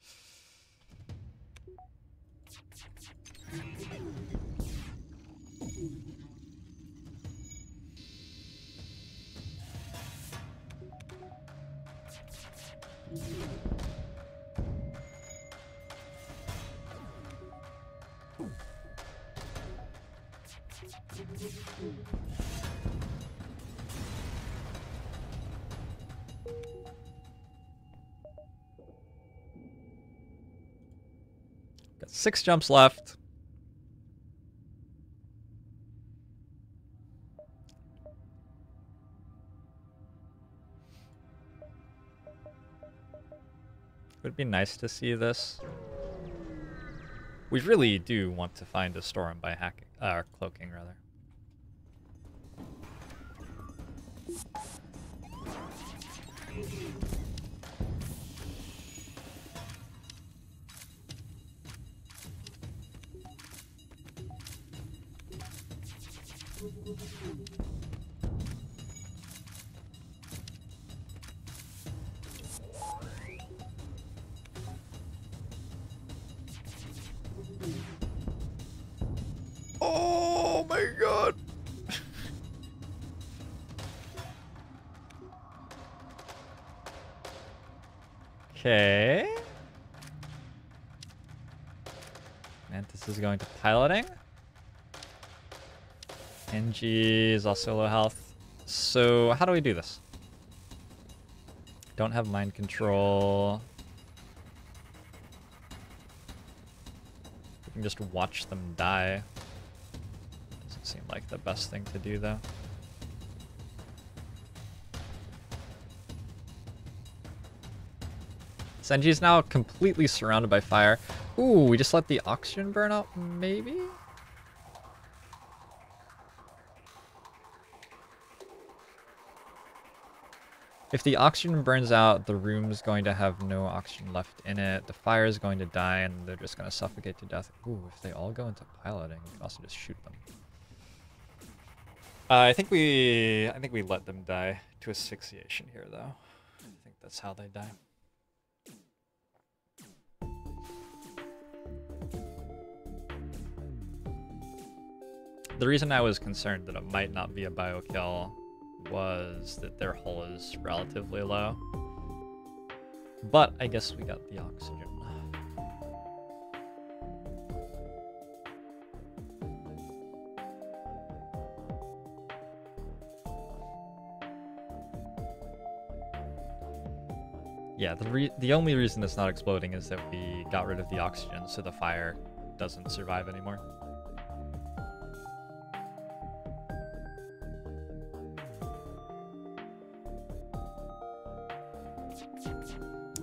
Got 6 jumps left. It would be nice to see this. We really do want to find a storm by hacking, cloaking rather. Oh my god. Okay. Mantis is going to piloting. NG is also low health. So how do we do this? Don't have mind control. We can just watch them die. Doesn't seem like the best thing to do though. Senji's now completely surrounded by fire. Ooh, we just let the oxygen burn out, maybe? If the oxygen burns out, the room's going to have no oxygen left in it. The fire is going to die, and they're just going to suffocate to death. Ooh, if they all go into piloting, we can also just shoot them. I think we let them die to asphyxiation here, though. I think that's how they die. The reason I was concerned that it might not be a biokill was that their hull is relatively low. But I guess we got the oxygen. Yeah, the only reason it's not exploding is that we got rid of the oxygen, so the fire doesn't survive anymore.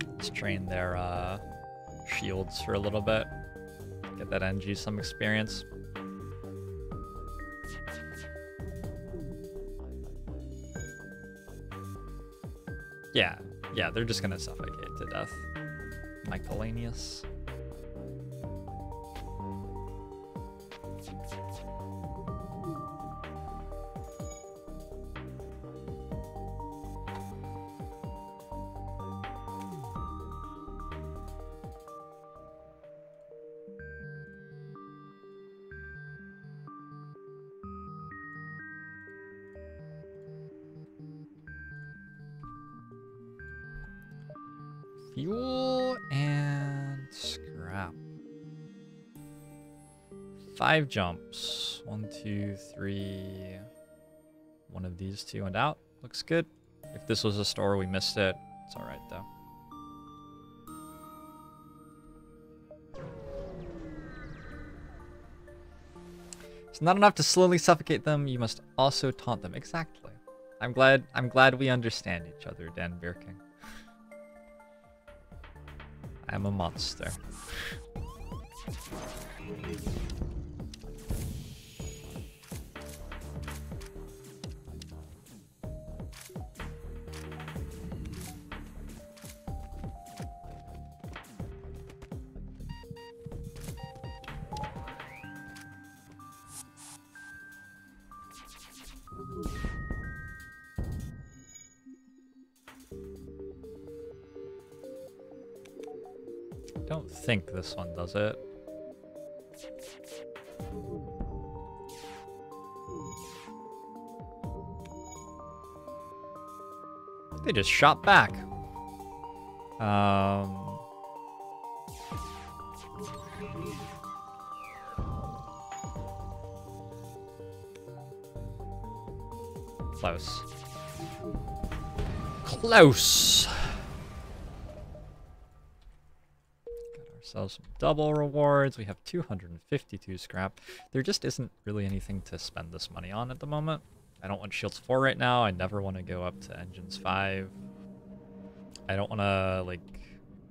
Let's train their shields for a little bit. Get that NG some experience. Yeah, they're just gonna suffocate to death. Michaelanius. Fuel and scrap. 5 jumps. 1, 2, 3. One of these two and out. Looks good. If this was a store, we missed it. It's alright though. It's not enough to slowly suffocate them. You must also taunt them. Exactly. I'm glad we understand each other, Dan Birking. I'm a monster. Don't think this one does it. They just shot back. Close. Close. Some double rewards. We have 252 scrap. There just isn't really anything to spend this money on at the moment. I don't want Shields 4 right now. I never want to go up to Engines 5. I don't want to, like,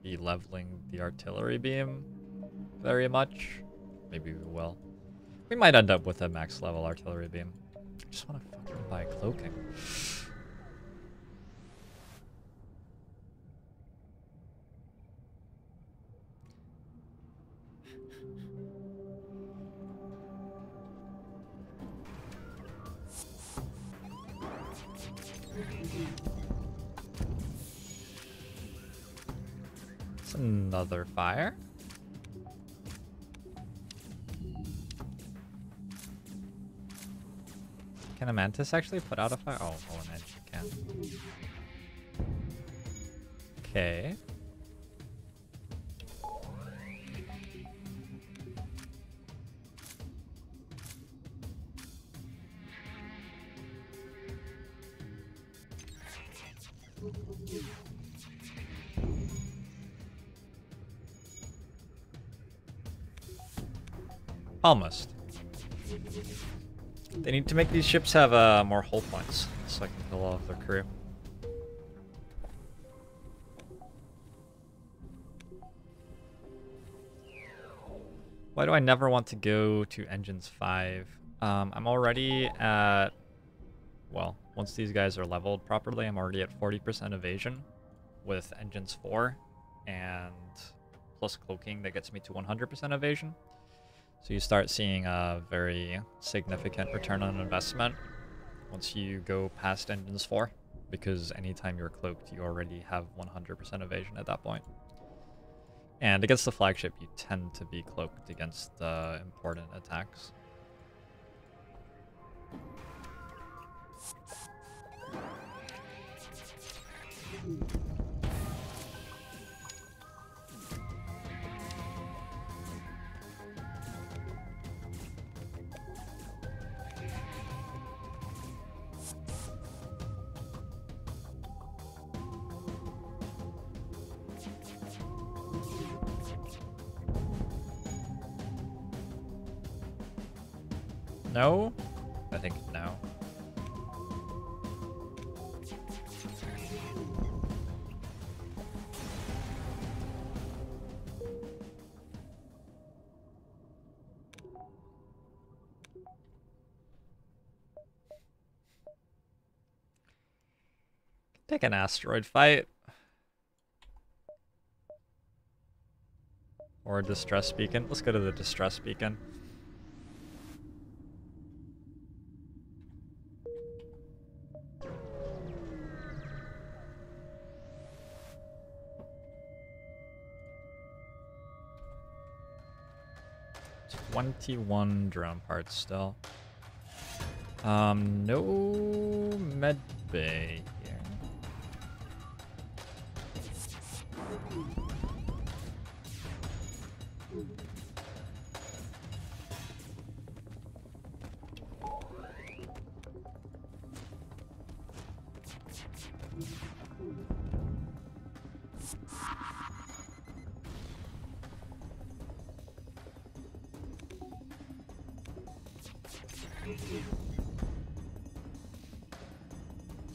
be leveling the artillery beam very much. Maybe we will. We might end up with a max level artillery beam. I just want to fucking buy cloaking. Another fire. Can a mantis actually put out a fire? Oh, an edge can. Okay. Almost. They need to make these ships have more hull points so I can kill off their crew. Why do I never want to go to Engines 5? I'm already at... Well, once these guys are leveled properly, I'm already at 40% evasion with Engines 4 and plus cloaking that gets me to 100% evasion. So you start seeing a very significant return on investment once you go past Engines 4, because anytime you're cloaked, you already have 100% evasion at that point. And against the flagship, you tend to be cloaked against important attacks. No? I think no. Take an asteroid fight. Or a distress beacon. Let's go to the distress beacon. It's 21 drone parts still. No med bay here.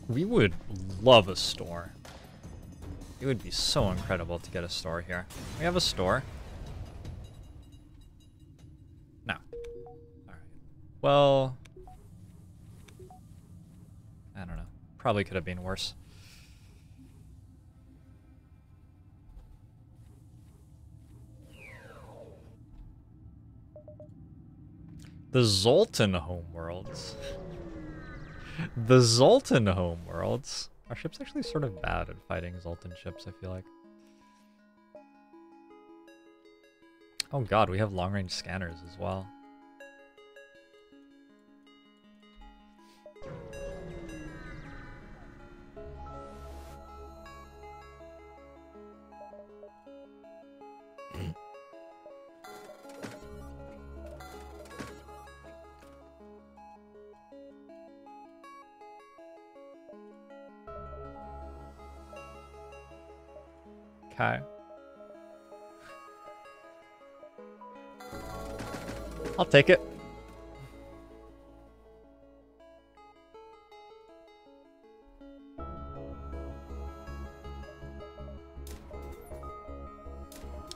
We would love a store. It would be so incredible to get a store here. We have a store. No. Alright. Well, I don't know. Probably could have been worse. The Zoltan homeworlds. The Zoltan homeworlds. Our ship's actually sort of bad at fighting Zoltan ships, I feel like. Oh god, we have long-range scanners as well. Okay. I'll take it.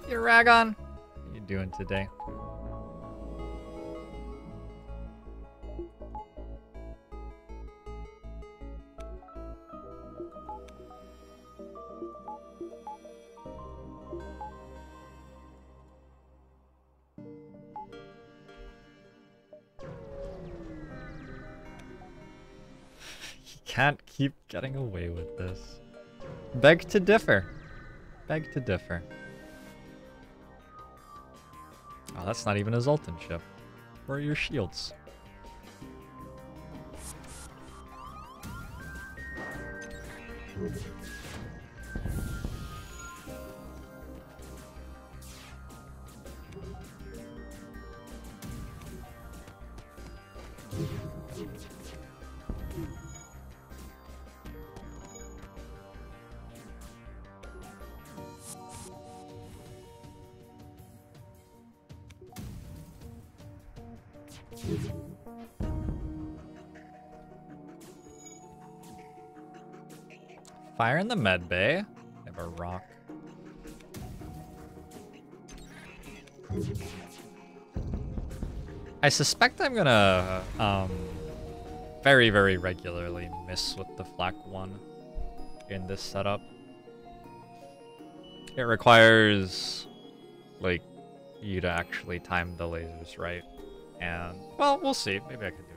Hey, Ragon. What are you doing today? Can't keep getting away with this. Beg to differ. Beg to differ. Oh, that's not even a Zoltan ship. Where are your shields? Fire in the med bay. I have a rock. I suspect I'm gonna very, very regularly miss with the flak one in this setup. It requires, like, you to actually time the lasers right. And, well, we'll see. Maybe I can do it.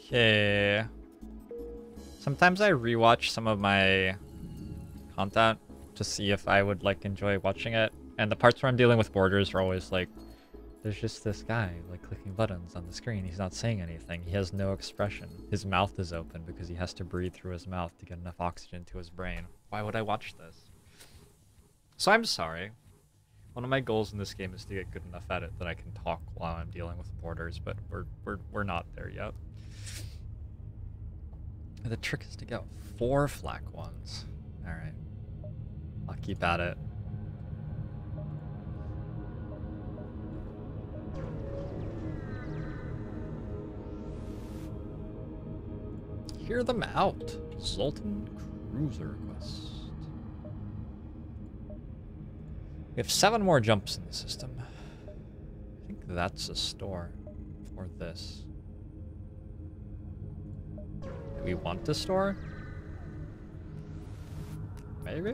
Okay. Sometimes I rewatch some of my content to see if I would like enjoy watching it. And the parts where I'm dealing with borders are always like, there's just this guy like clicking buttons on the screen. He's not saying anything. He has no expression. His mouth is open because he has to breathe through his mouth to get enough oxygen to his brain. Why would I watch this? So I'm sorry. One of my goals in this game is to get good enough at it that I can talk while I'm dealing with borders, but we're not there yet. The trick is to get 4 flak ones. Alright. I'll keep at it. Hear them out. Zoltan Cruiser Quest. We have 7 more jumps in the system. I think that's a store for this. Do we want to store? Maybe?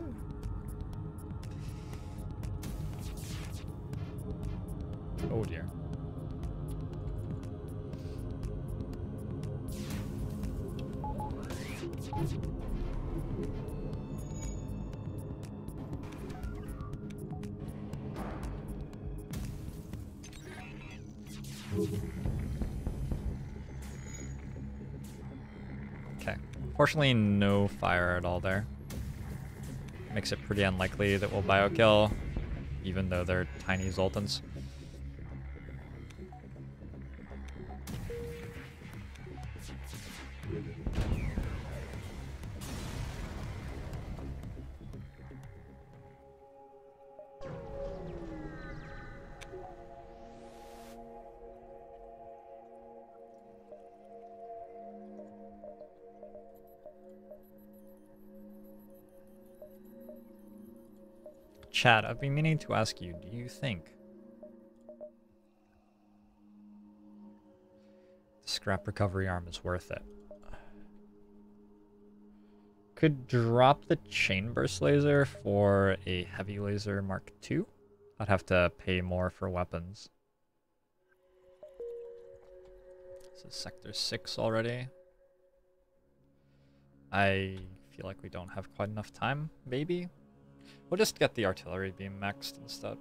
Oh dear. Okay. Fortunately, no fire at all there. Makes it pretty unlikely that we'll biokill, even though they're tiny Zoltans. Chat, I've been meaning to ask you, do you think the scrap recovery arm is worth it? Could drop the chain burst laser for a heavy laser Mark II. I'd have to pay more for weapons. This is Sector 6 already. I feel like we don't have quite enough time, maybe? We'll just get the artillery beam maxed instead.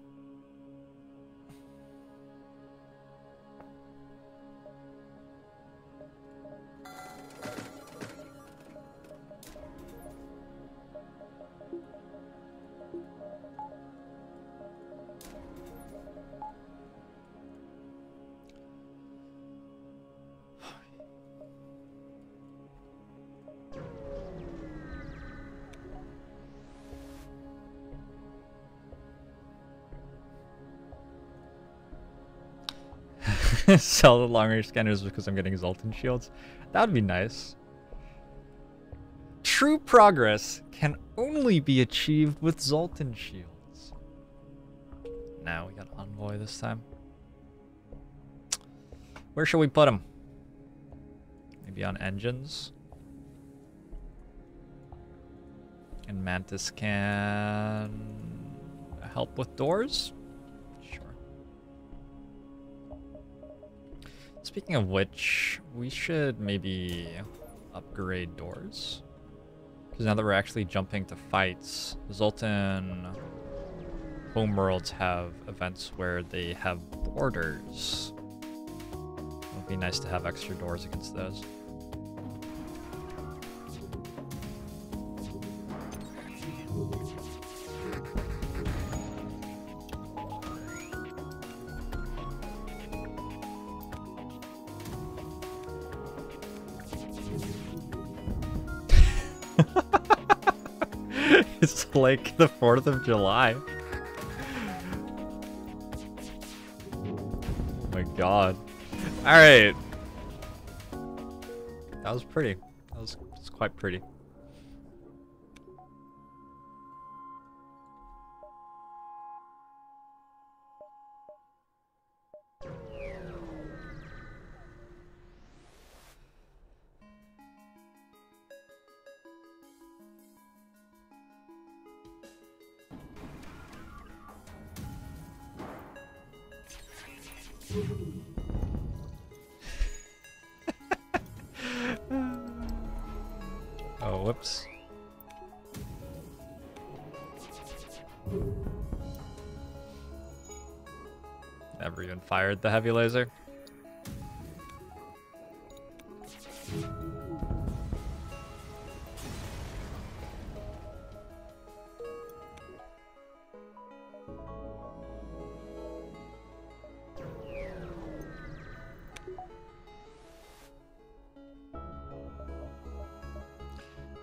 Sell the long range scanners because I'm getting Zoltan shields. That would be nice. True progress can only be achieved with Zoltan shields. Now we got Envoy this time. Where should we put him? Maybe on engines. And Mantis can help with doors? Speaking of which, we should maybe upgrade doors. Because now that we're actually jumping to fights, Zoltan homeworlds have events where they have borders. It would be nice to have extra doors against those. It's like the 4th of July. Oh my god. Alright. That was pretty. That was quite pretty. Oh, whoops. Never even fired the heavy laser.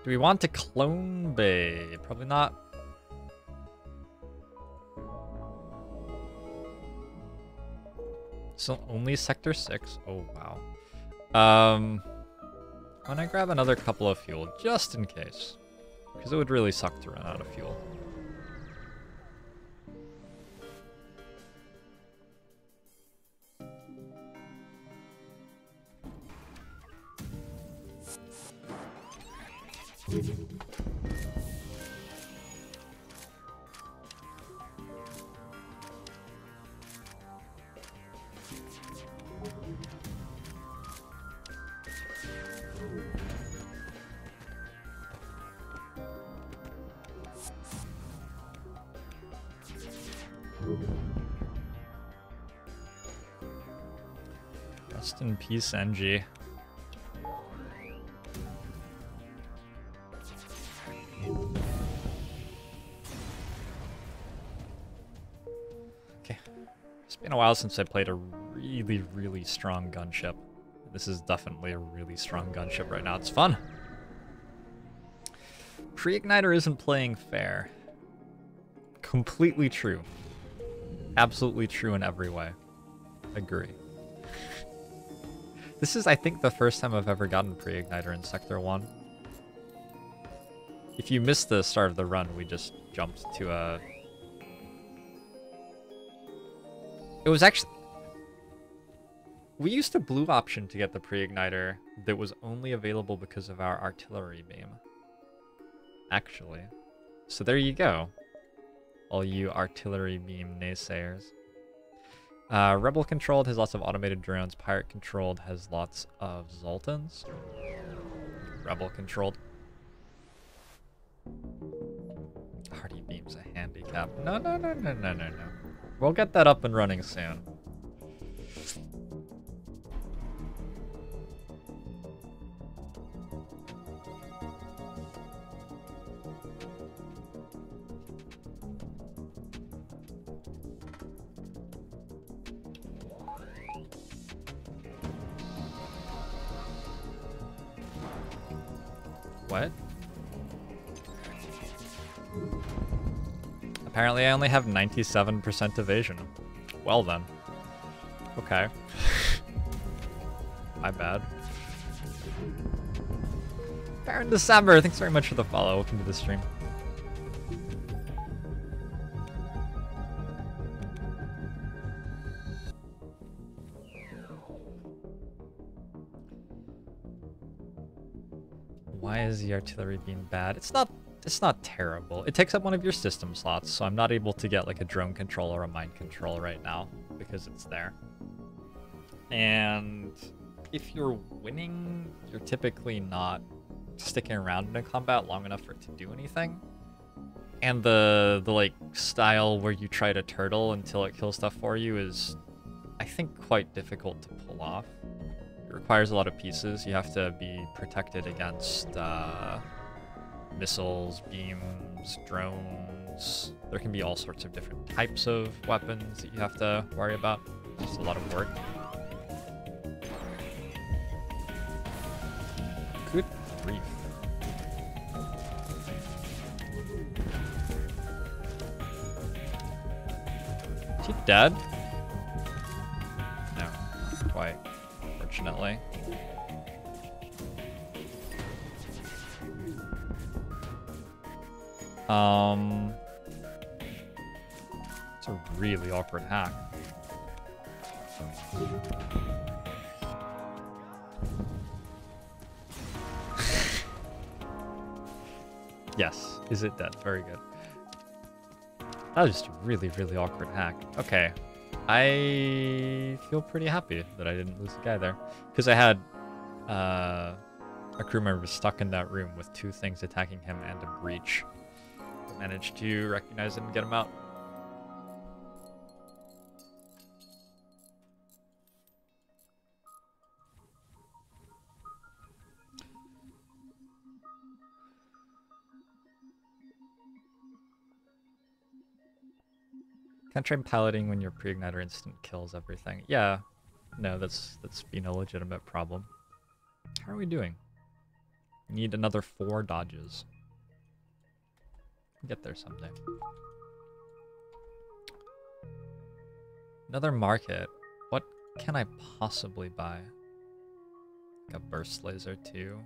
Do we want to clone Bay? Probably not. So only Sector 6? Oh, wow. I'm gonna grab another couple of fuel, just in case. Because it would really suck to run out of fuel. Rest in peace, NG. Okay. It's been a while since I played a really, really strong gunship. This is definitely a really strong gunship right now. It's fun. Pre-Igniter isn't playing fair. Completely true. Absolutely true in every way. Agree. This is, I think, the first time I've ever gotten Pre-Igniter in Sector 1. If you missed the start of the run, we just jumped to a... It was actually... We used a blue option to get the Pre-Igniter that was only available because of our artillery beam. Actually. So there you go. All you artillery beam naysayers. Rebel controlled has lots of automated drones. Pirate controlled has lots of Zoltans. Rebel controlled. Hardy beam's a handicap. No. We'll get that up and running soon. What? Apparently I only have 97% evasion. Well then. Okay. My bad. Baron December, thanks very much for the follow. Welcome to the stream. Why is the artillery beam bad? It's not terrible. It takes up one of your system slots, so I'm not able to get like a drone control or a mine control right now because it's there. And if you're winning, you're typically not sticking around in a combat long enough for it to do anything. And the like style where you try to turtle until it kills stuff for you is, I think, quite difficult to pull off. It requires a lot of pieces. You have to be protected against missiles, beams, drones. There can be all sorts of different types of weapons that you have to worry about. It's just a lot of work. Good grief. Is he dead? No, not quite, fortunately. It's a really awkward hack. Yes, is it dead? Very good. That was just a really, really awkward hack. Okay. I feel pretty happy that I didn't lose the guy there. Because I had a crew member stuck in that room with 2 things attacking him and a breach. I managed to recognize him and get him out. Can't try piloting when your pre-igniter instant kills everything. Yeah, no, that's been a legitimate problem. How are we doing? We need another 4 dodges. Get there someday. Another market. What can I possibly buy? Like a burst laser too.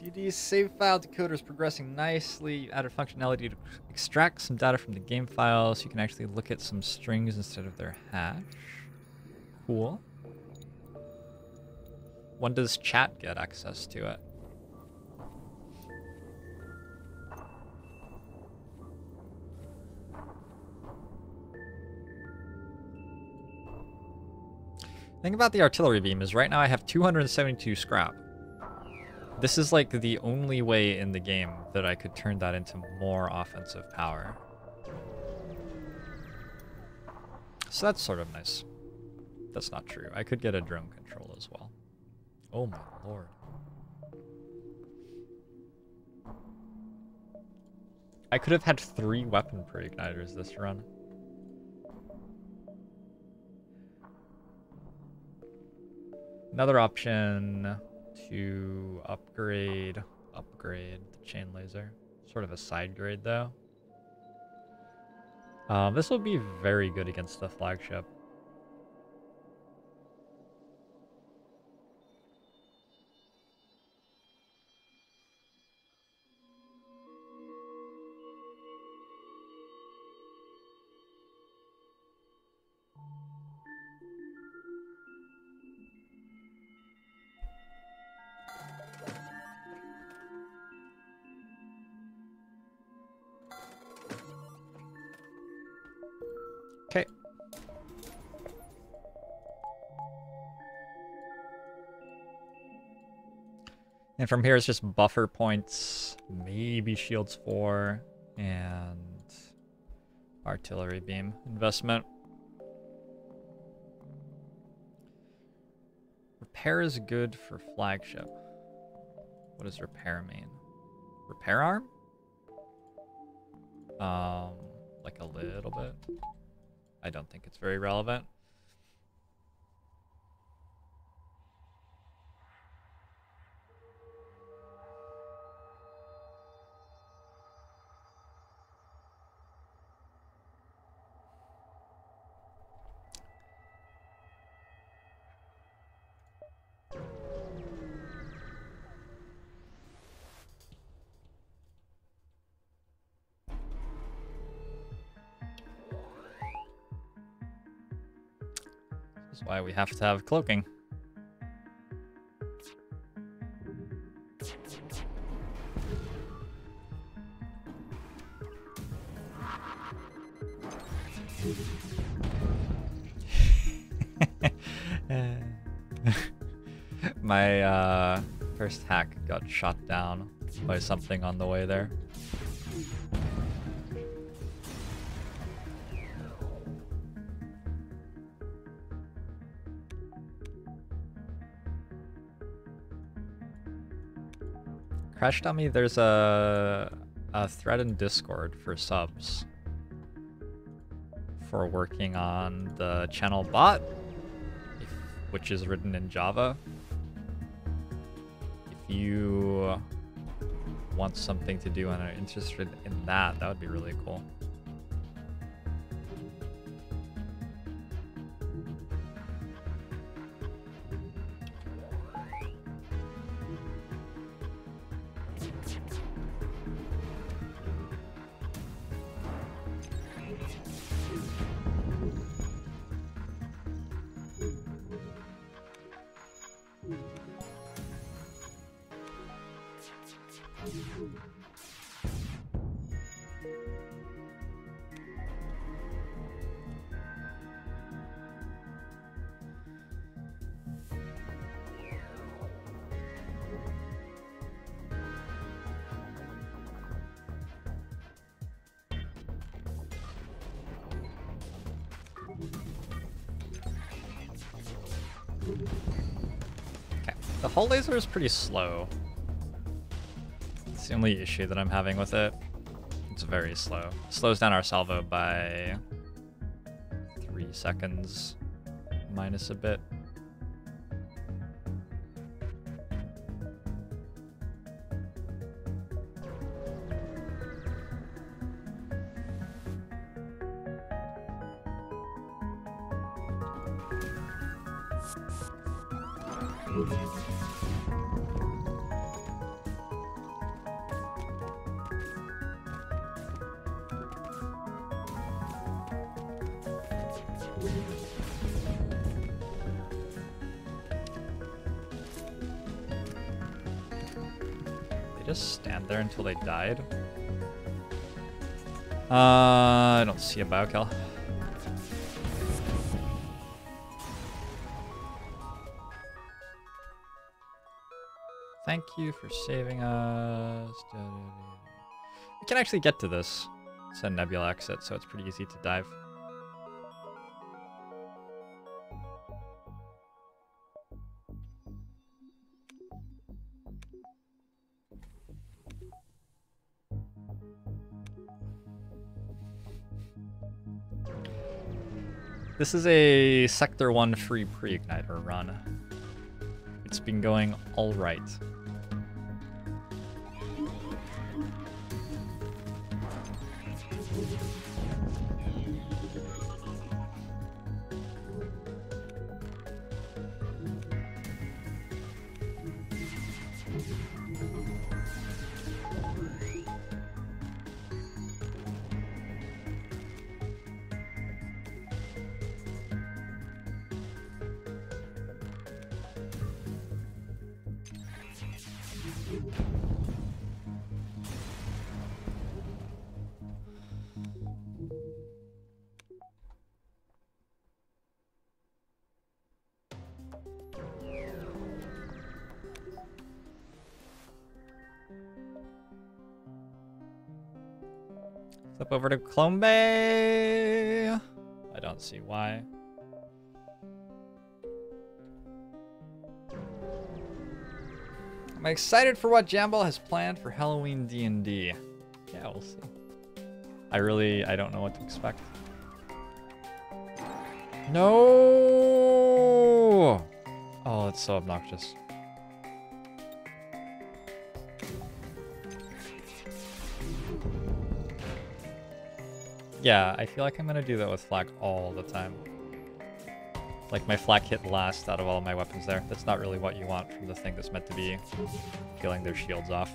DD's save file decoder is progressing nicely. Added functionality to extract some data from the game file so you can actually look at some strings instead of their hash. Cool. When does chat get access to it? The thing about the artillery beam is right now I have 272 scrap. This is like the only way in the game that I could turn that into more offensive power. So that's sort of nice. That's not true. I could get a drone control as well. Oh my lord. I could have had 3 weapon pre-igniters this run. Another option to upgrade the chain laser. Sort of a side grade though. This will be very good against the flagship. Okay. And from here it's just buffer points, maybe shields 4, and artillery beam investment. Repair is good for flagship. What does repair mean? Repair arm? Like a little bit. I don't think it's very relevant. This is why we have to have cloaking. My first hack got shot down by something on the way there. Crash Dummy, there's a thread in Discord for subs for working on the channel bot, which is written in Java. If you want something to do and are interested in that, that would be really cool. The hull laser is pretty slow. It's the only issue that I'm having with it. It's very slow. It slows down our salvo by 3 seconds minus a bit. Just stand there until they died. I don't see a biokill. Thank you for saving us. We can actually get to this. It's a nebula exit, so it's pretty easy to dive. This is a Sector 1 free pre-igniter run. It's been going all right. Flip over to Clone Bay. I don't see why. I'm excited for what Jambal has planned for Halloween D&D. Yeah, we'll see. I don't know what to expect. No! Oh, that's so obnoxious. Yeah, I feel like I'm gonna do that with flak all the time. Like, my flak hit last out of all of my weapons there. That's not really what you want from the thing that's meant to be peeling their shields off.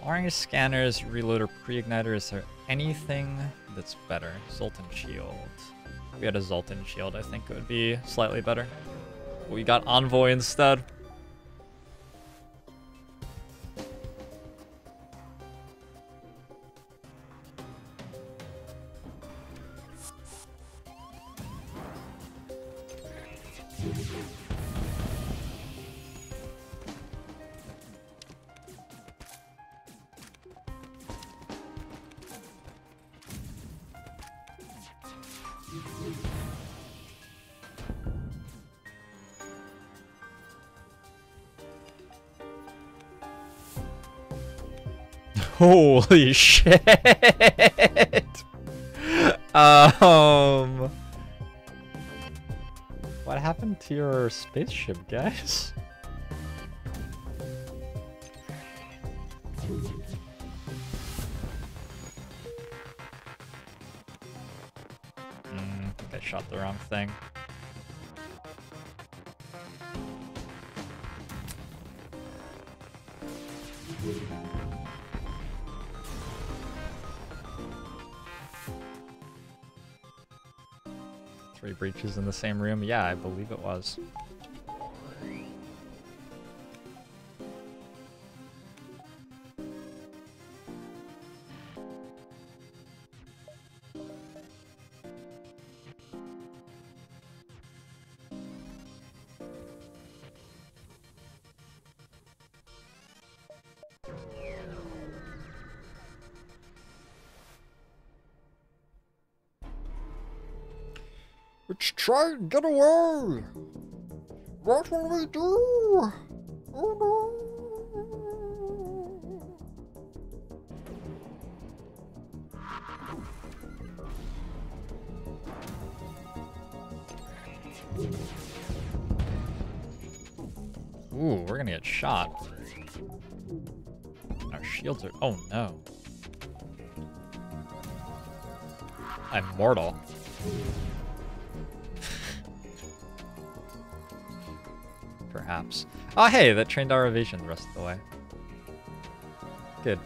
Wiring scanners, reloader, pre-igniter. Is there anything that's better? Zoltan shield. If we had a Zoltan shield, I think it would be slightly better. We got Envoy instead. Holy shit! What happened to your spaceship, guys? I think I shot the wrong thing. Three breaches in the same room? Yeah, I believe it was. Let's try and get away! What will we do? Oh no! Ooh, we're gonna get shot. Our shields are... Oh no. I'm mortal. Perhaps. Oh, hey, that trained our evasion the rest of the way. Good.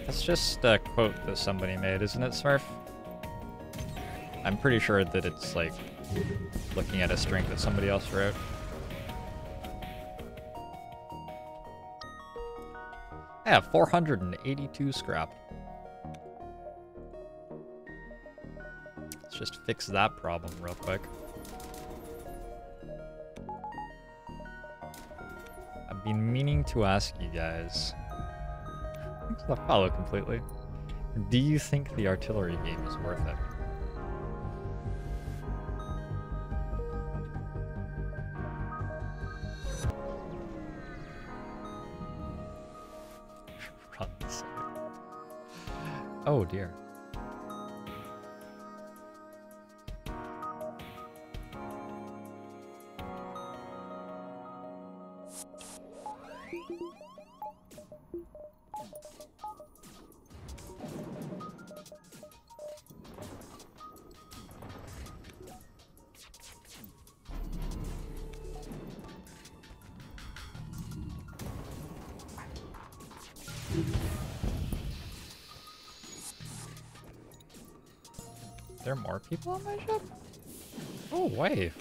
That's just a quote that somebody made, isn't it, Smurf? I'm pretty sure that it's like looking at a string that somebody else wrote. I have 482 scrap. Let's just fix that problem real quick. been meaning to ask you guys. I follow completely. Do you think the artillery game is worth it? Run this way. Oh dear. There are more people on my ship? Oh, wait.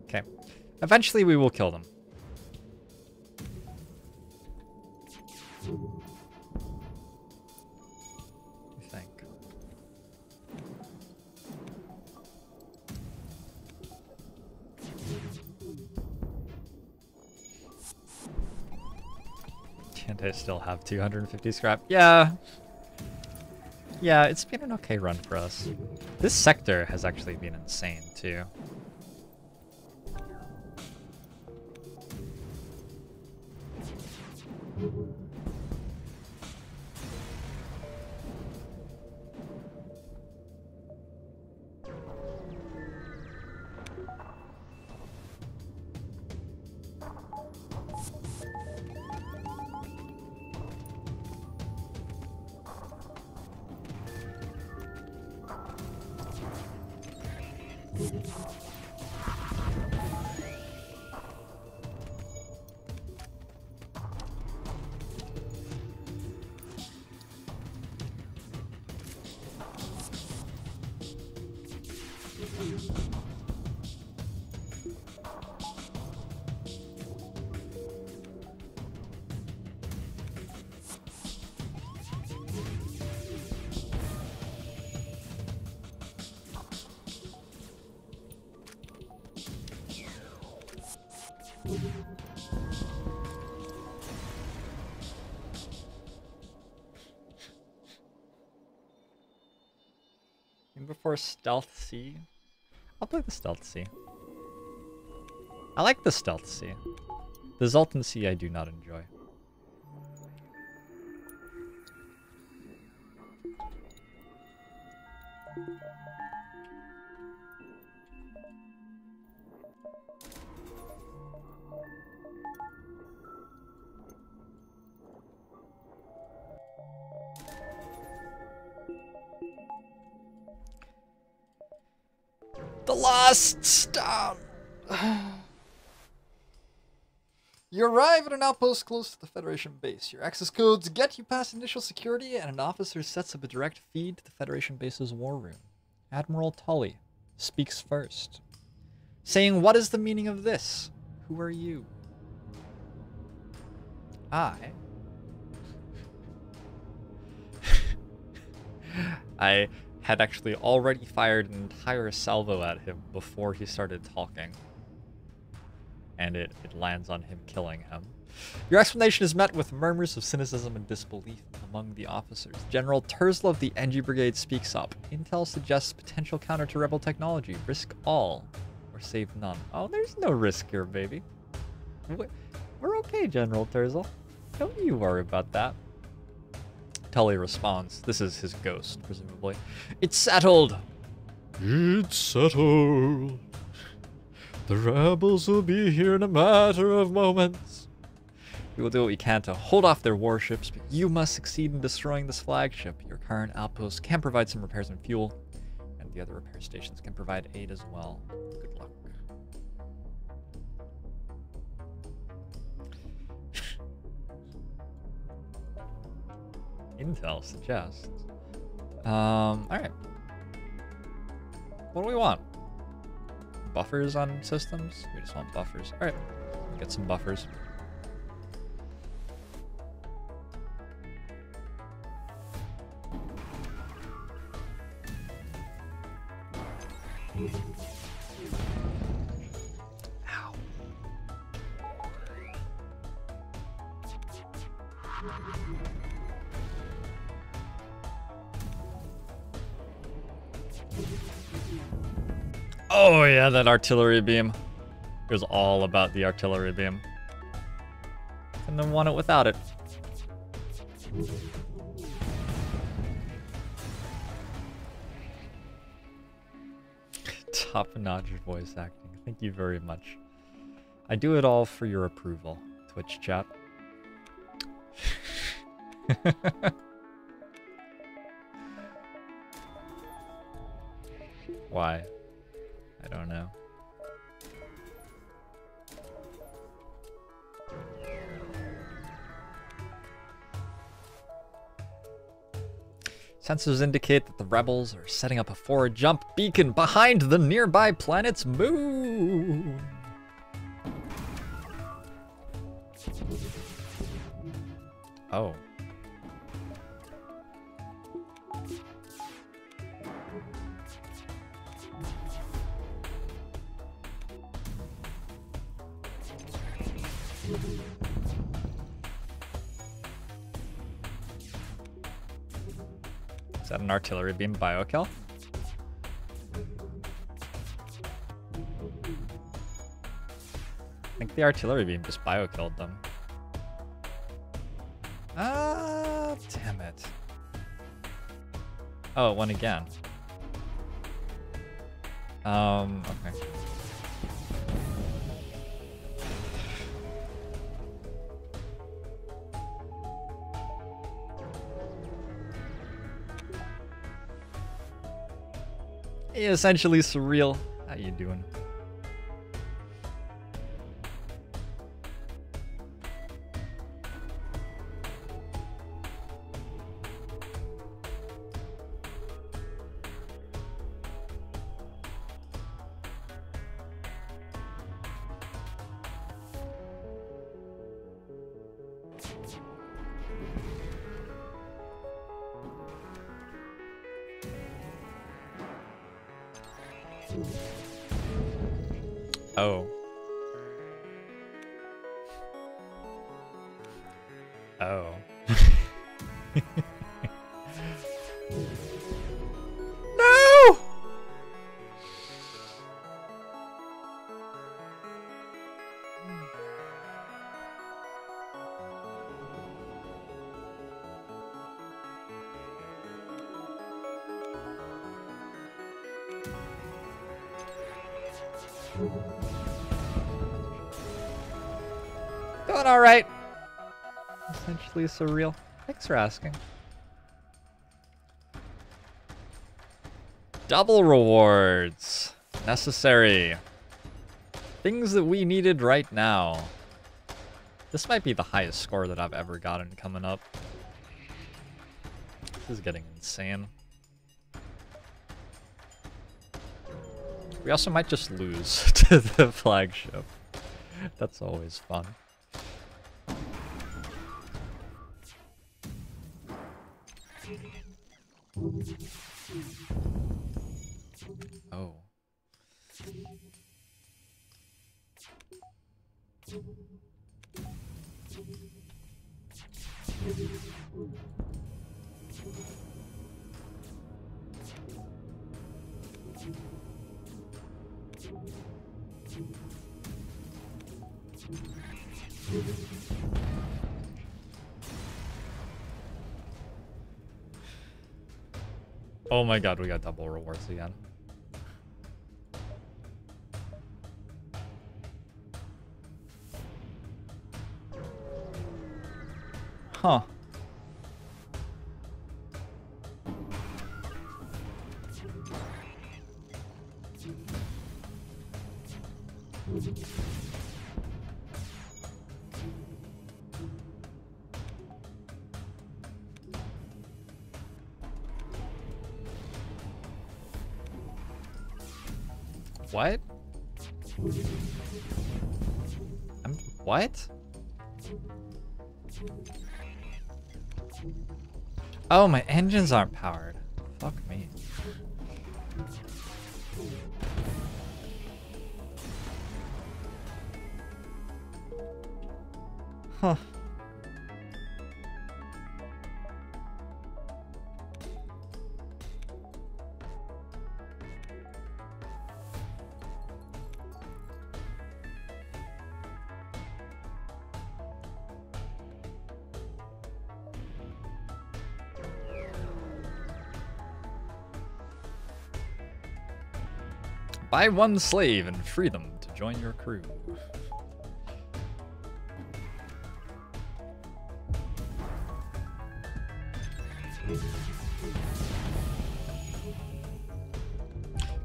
Okay. Eventually we will kill them. I think. Can't I still have 250 scrap? Yeah. Yeah, it's been an okay run for us. This sector has actually been insane too. Before Stealth C? I'll play the Stealth C. I like the Stealth C. The Zoltan C I do not enjoy. The last stop! You arrive at an outpost close to the Federation base. Your access codes get you past initial security, and an officer sets up a direct feed to the Federation base's war room. Admiral Tully speaks first, saying, "What is the meaning of this? Who are you?" I had actually already fired an entire salvo at him before he started talking. And it lands on him killing him. Your explanation is met with murmurs of cynicism and disbelief among the officers. General Terzla of the NG Brigade speaks up. Intel suggests potential counter to rebel technology. Risk all or save none. Oh, there's no risk here, baby. We're okay, General Terzla. Don't you worry about that. Tully responds. This is his ghost, presumably. It's settled. It's settled. The rebels will be here in a matter of moments. We will do what we can to hold off their warships, but you must succeed in destroying this flagship. Your current outpost can provide some repairs and fuel, and the other repair stations can provide aid as well. Good luck. Intel suggests. Alright. What do we want? Buffers on systems? We just want buffers. Alright. Get some buffers. Ow. Oh yeah, that artillery beam. It was all about the artillery beam. Couldn't have won it without it. Top-notch voice acting. Thank you very much. I do it all for your approval, Twitch chat. Why? I don't know. Sensors indicate that the rebels are setting up a forward jump beacon behind the nearby planet's moon. Oh. Is that an artillery beam biokill? I think the artillery beam just biokilled them. Ah, damn it. Oh, it went again. Okay. Essentially surreal. How you doing? Oh. Oh. No! Doing all right. Essentially surreal. Thanks for asking. Double rewards. Necessary. Things that we needed right now. This might be the highest score that I've ever gotten coming up. This is getting insane. We also might just lose to the flagship. That's always fun. Oh. Oh my god, we got double rewards again. Huh. What? What? Oh, my engines aren't powered. Fuck me. Huh. Buy one slave and free them to join your crew.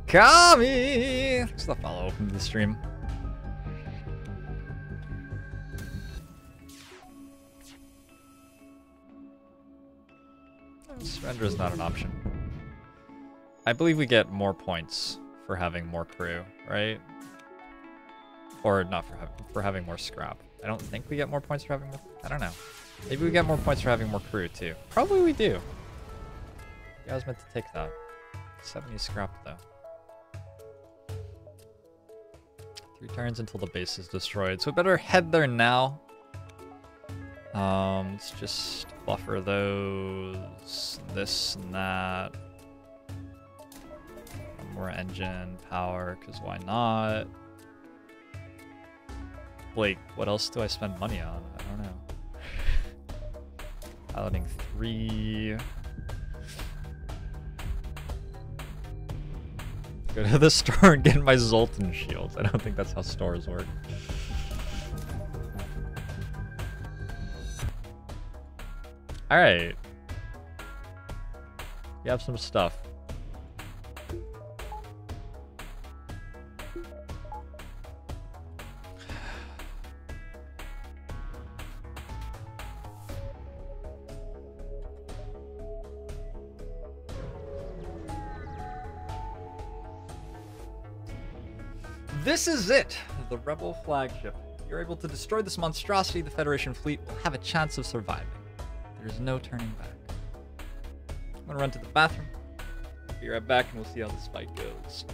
Kami! Thanks for the follow up into the stream. Surrender is not an option. I believe we get more points for having more crew, right? Or not for having more scrap. I don't think we get more points for having more. I don't know. Maybe we get more points for having more crew too. Probably we do. Yeah, I was meant to take that. 70 scrap though. 3 turns until the base is destroyed. So we better head there now. Let's just buffer those, this and that. One more engine power, because why not? Like, what else do I spend money on? I don't know. Piloting 3. Go to the store and get my Zoltan shields. I don't think that's how stores work. Alright. You have some stuff. This is it! The Rebel flagship. If you're able to destroy this monstrosity, the Federation fleet will have a chance of surviving. There's no turning back. I'm gonna run to the bathroom. Be right back and we'll see how this fight goes.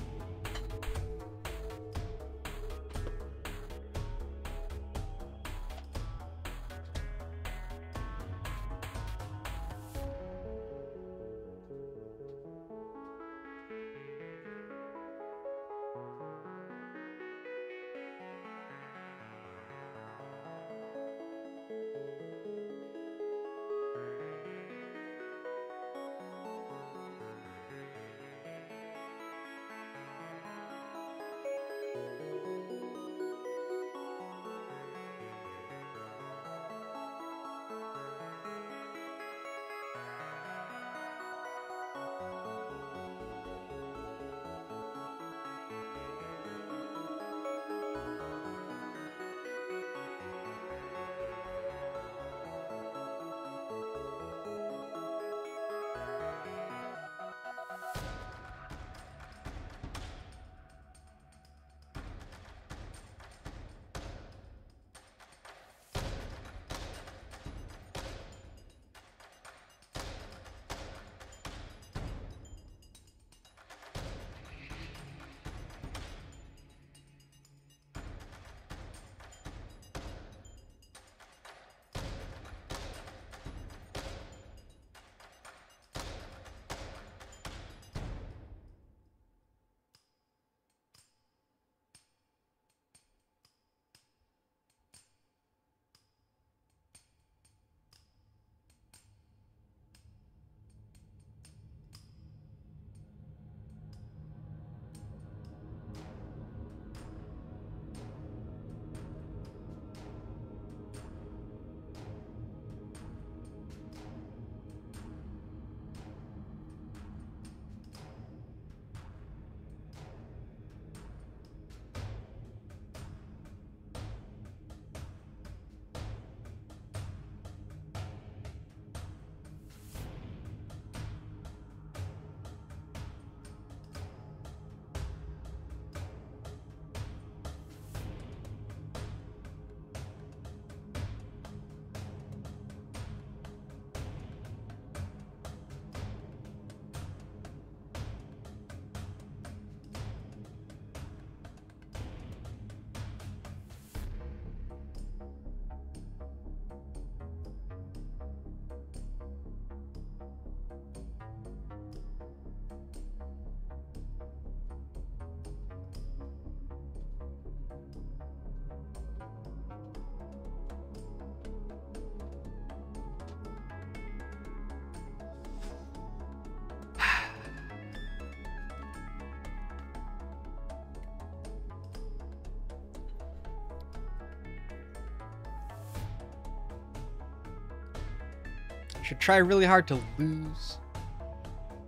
Should try really hard to lose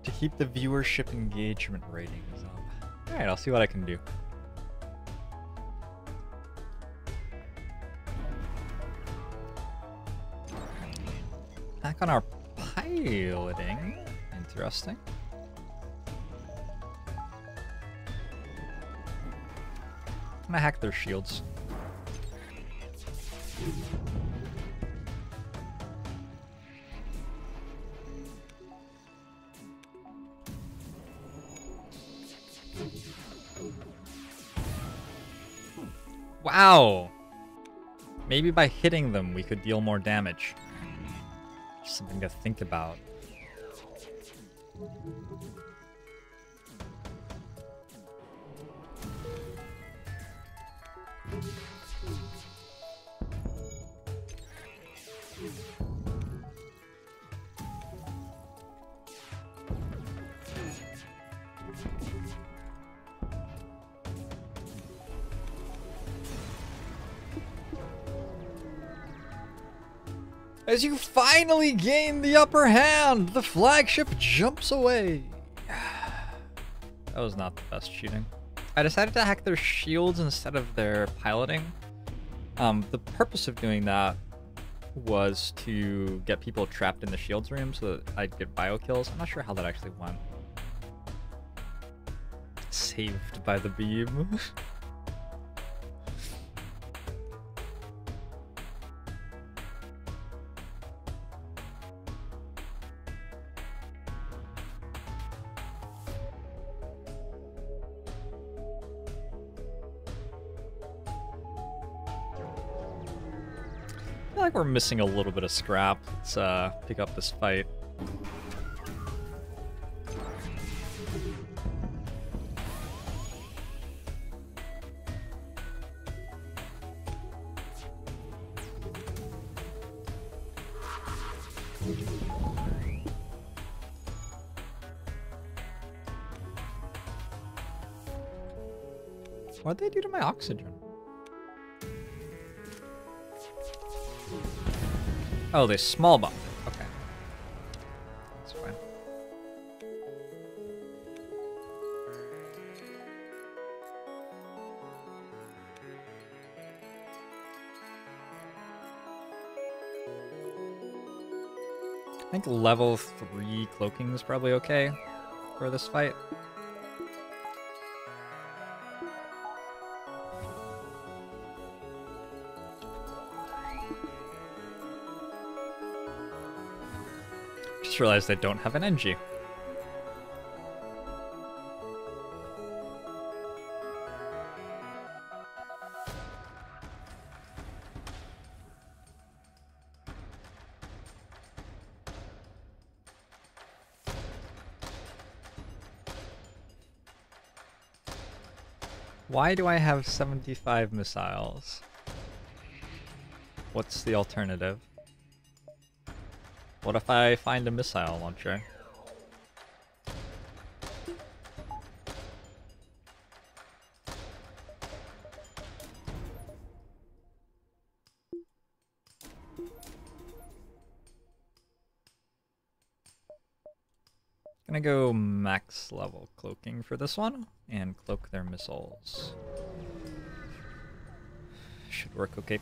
to keep the viewership engagement ratings up. Alright, I'll see what I can do. Back on our piloting. Interesting. I'm gonna hack their shields. Wow! Maybe by hitting them we could deal more damage. Something to think about. As you finally gain the upper hand, the flagship jumps away. That was not the best shooting. I decided to hack their shields instead of their piloting. The purpose of doing that was to get people trapped in the shields room so that I'd get bio kills. I'm not sure how that actually went. Saved by the beam. I feel like we're missing a little bit of scrap. Let's pick up this fight. What'd they do to my oxygen? Oh, they small bumped it. Okay. That's fine. I think level 3 cloaking is probably okay for this fight. Just realized I don't have an NG. Why do I have 75 missiles? What's the alternative? What if I find a missile launcher? Gonna go max level cloaking for this one and cloak their missiles. Should work okay.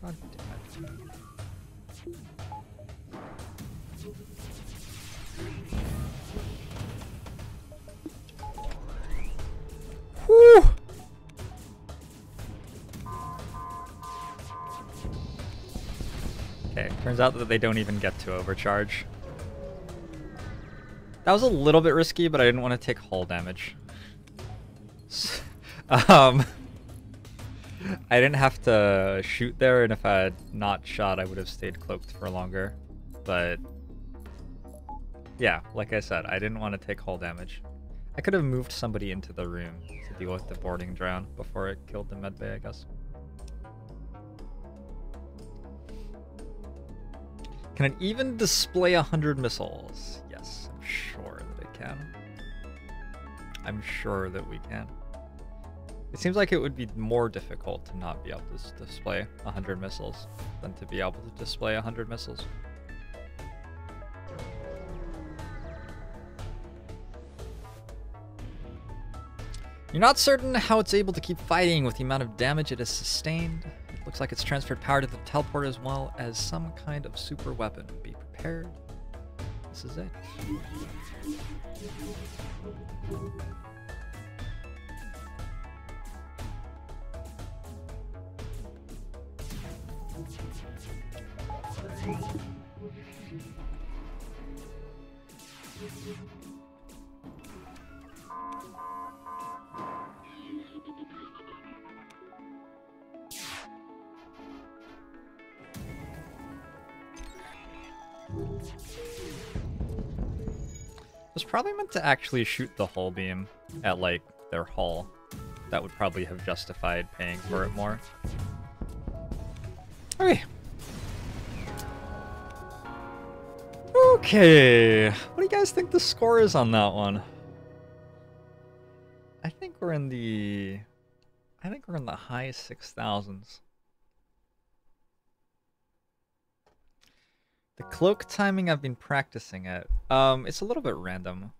God damn it. Whew! Okay, turns out that they don't even get to overcharge. That was a little bit risky, but I didn't want to take hull damage. I didn't have to shoot there, and if I had not shot, I would have stayed cloaked for longer. But yeah, like I said, I didn't want to take hull damage. I could have moved somebody into the room to deal with the boarding drone before it killed the medbay, I guess. Can it even display 100 missiles? Yes, I'm sure that it can. I'm sure that we can. It seems like it would be more difficult to not be able to display 100 missiles than to be able to display 100 missiles. You're not certain how it's able to keep fighting with the amount of damage it has sustained. It looks like it's transferred power to the teleporter as well as some kind of super weapon. Be prepared. This is it. I was probably meant to actually shoot the hull beam at, like, their hull. That would probably have justified paying for it more. Okay. Okay. What do you guys think the score is on that one? I think we're in the high 6,000s. The cloak timing I've been practicing at. It's a little bit random.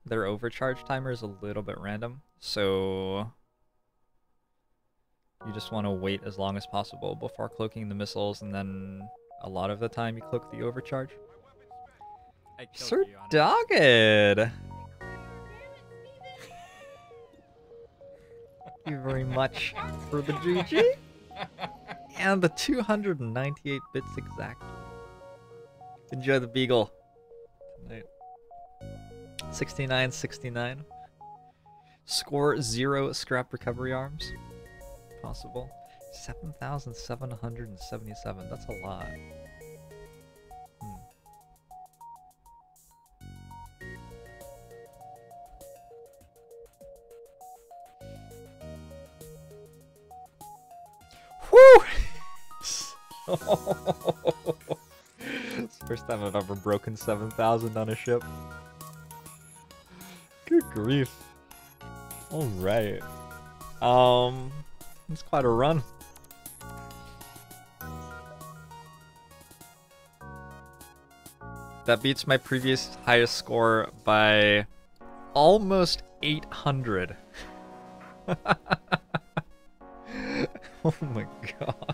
Their overcharge timer is a little bit random, so you just want to wait as long as possible before cloaking the missiles, and then a lot of the time you cloak the overcharge. Sir Dogged! Thank you very much for the GG and the 298 bits exactly. Enjoy the Beagle tonight. 69-69. Score 0 scrap recovery arms. Possible. 7,777. That's a lot. Woo! It's the first time I've ever broken 7,000 on a ship. Good grief. Alright. It's quite a run. That beats my previous highest score by almost 800. Oh my god.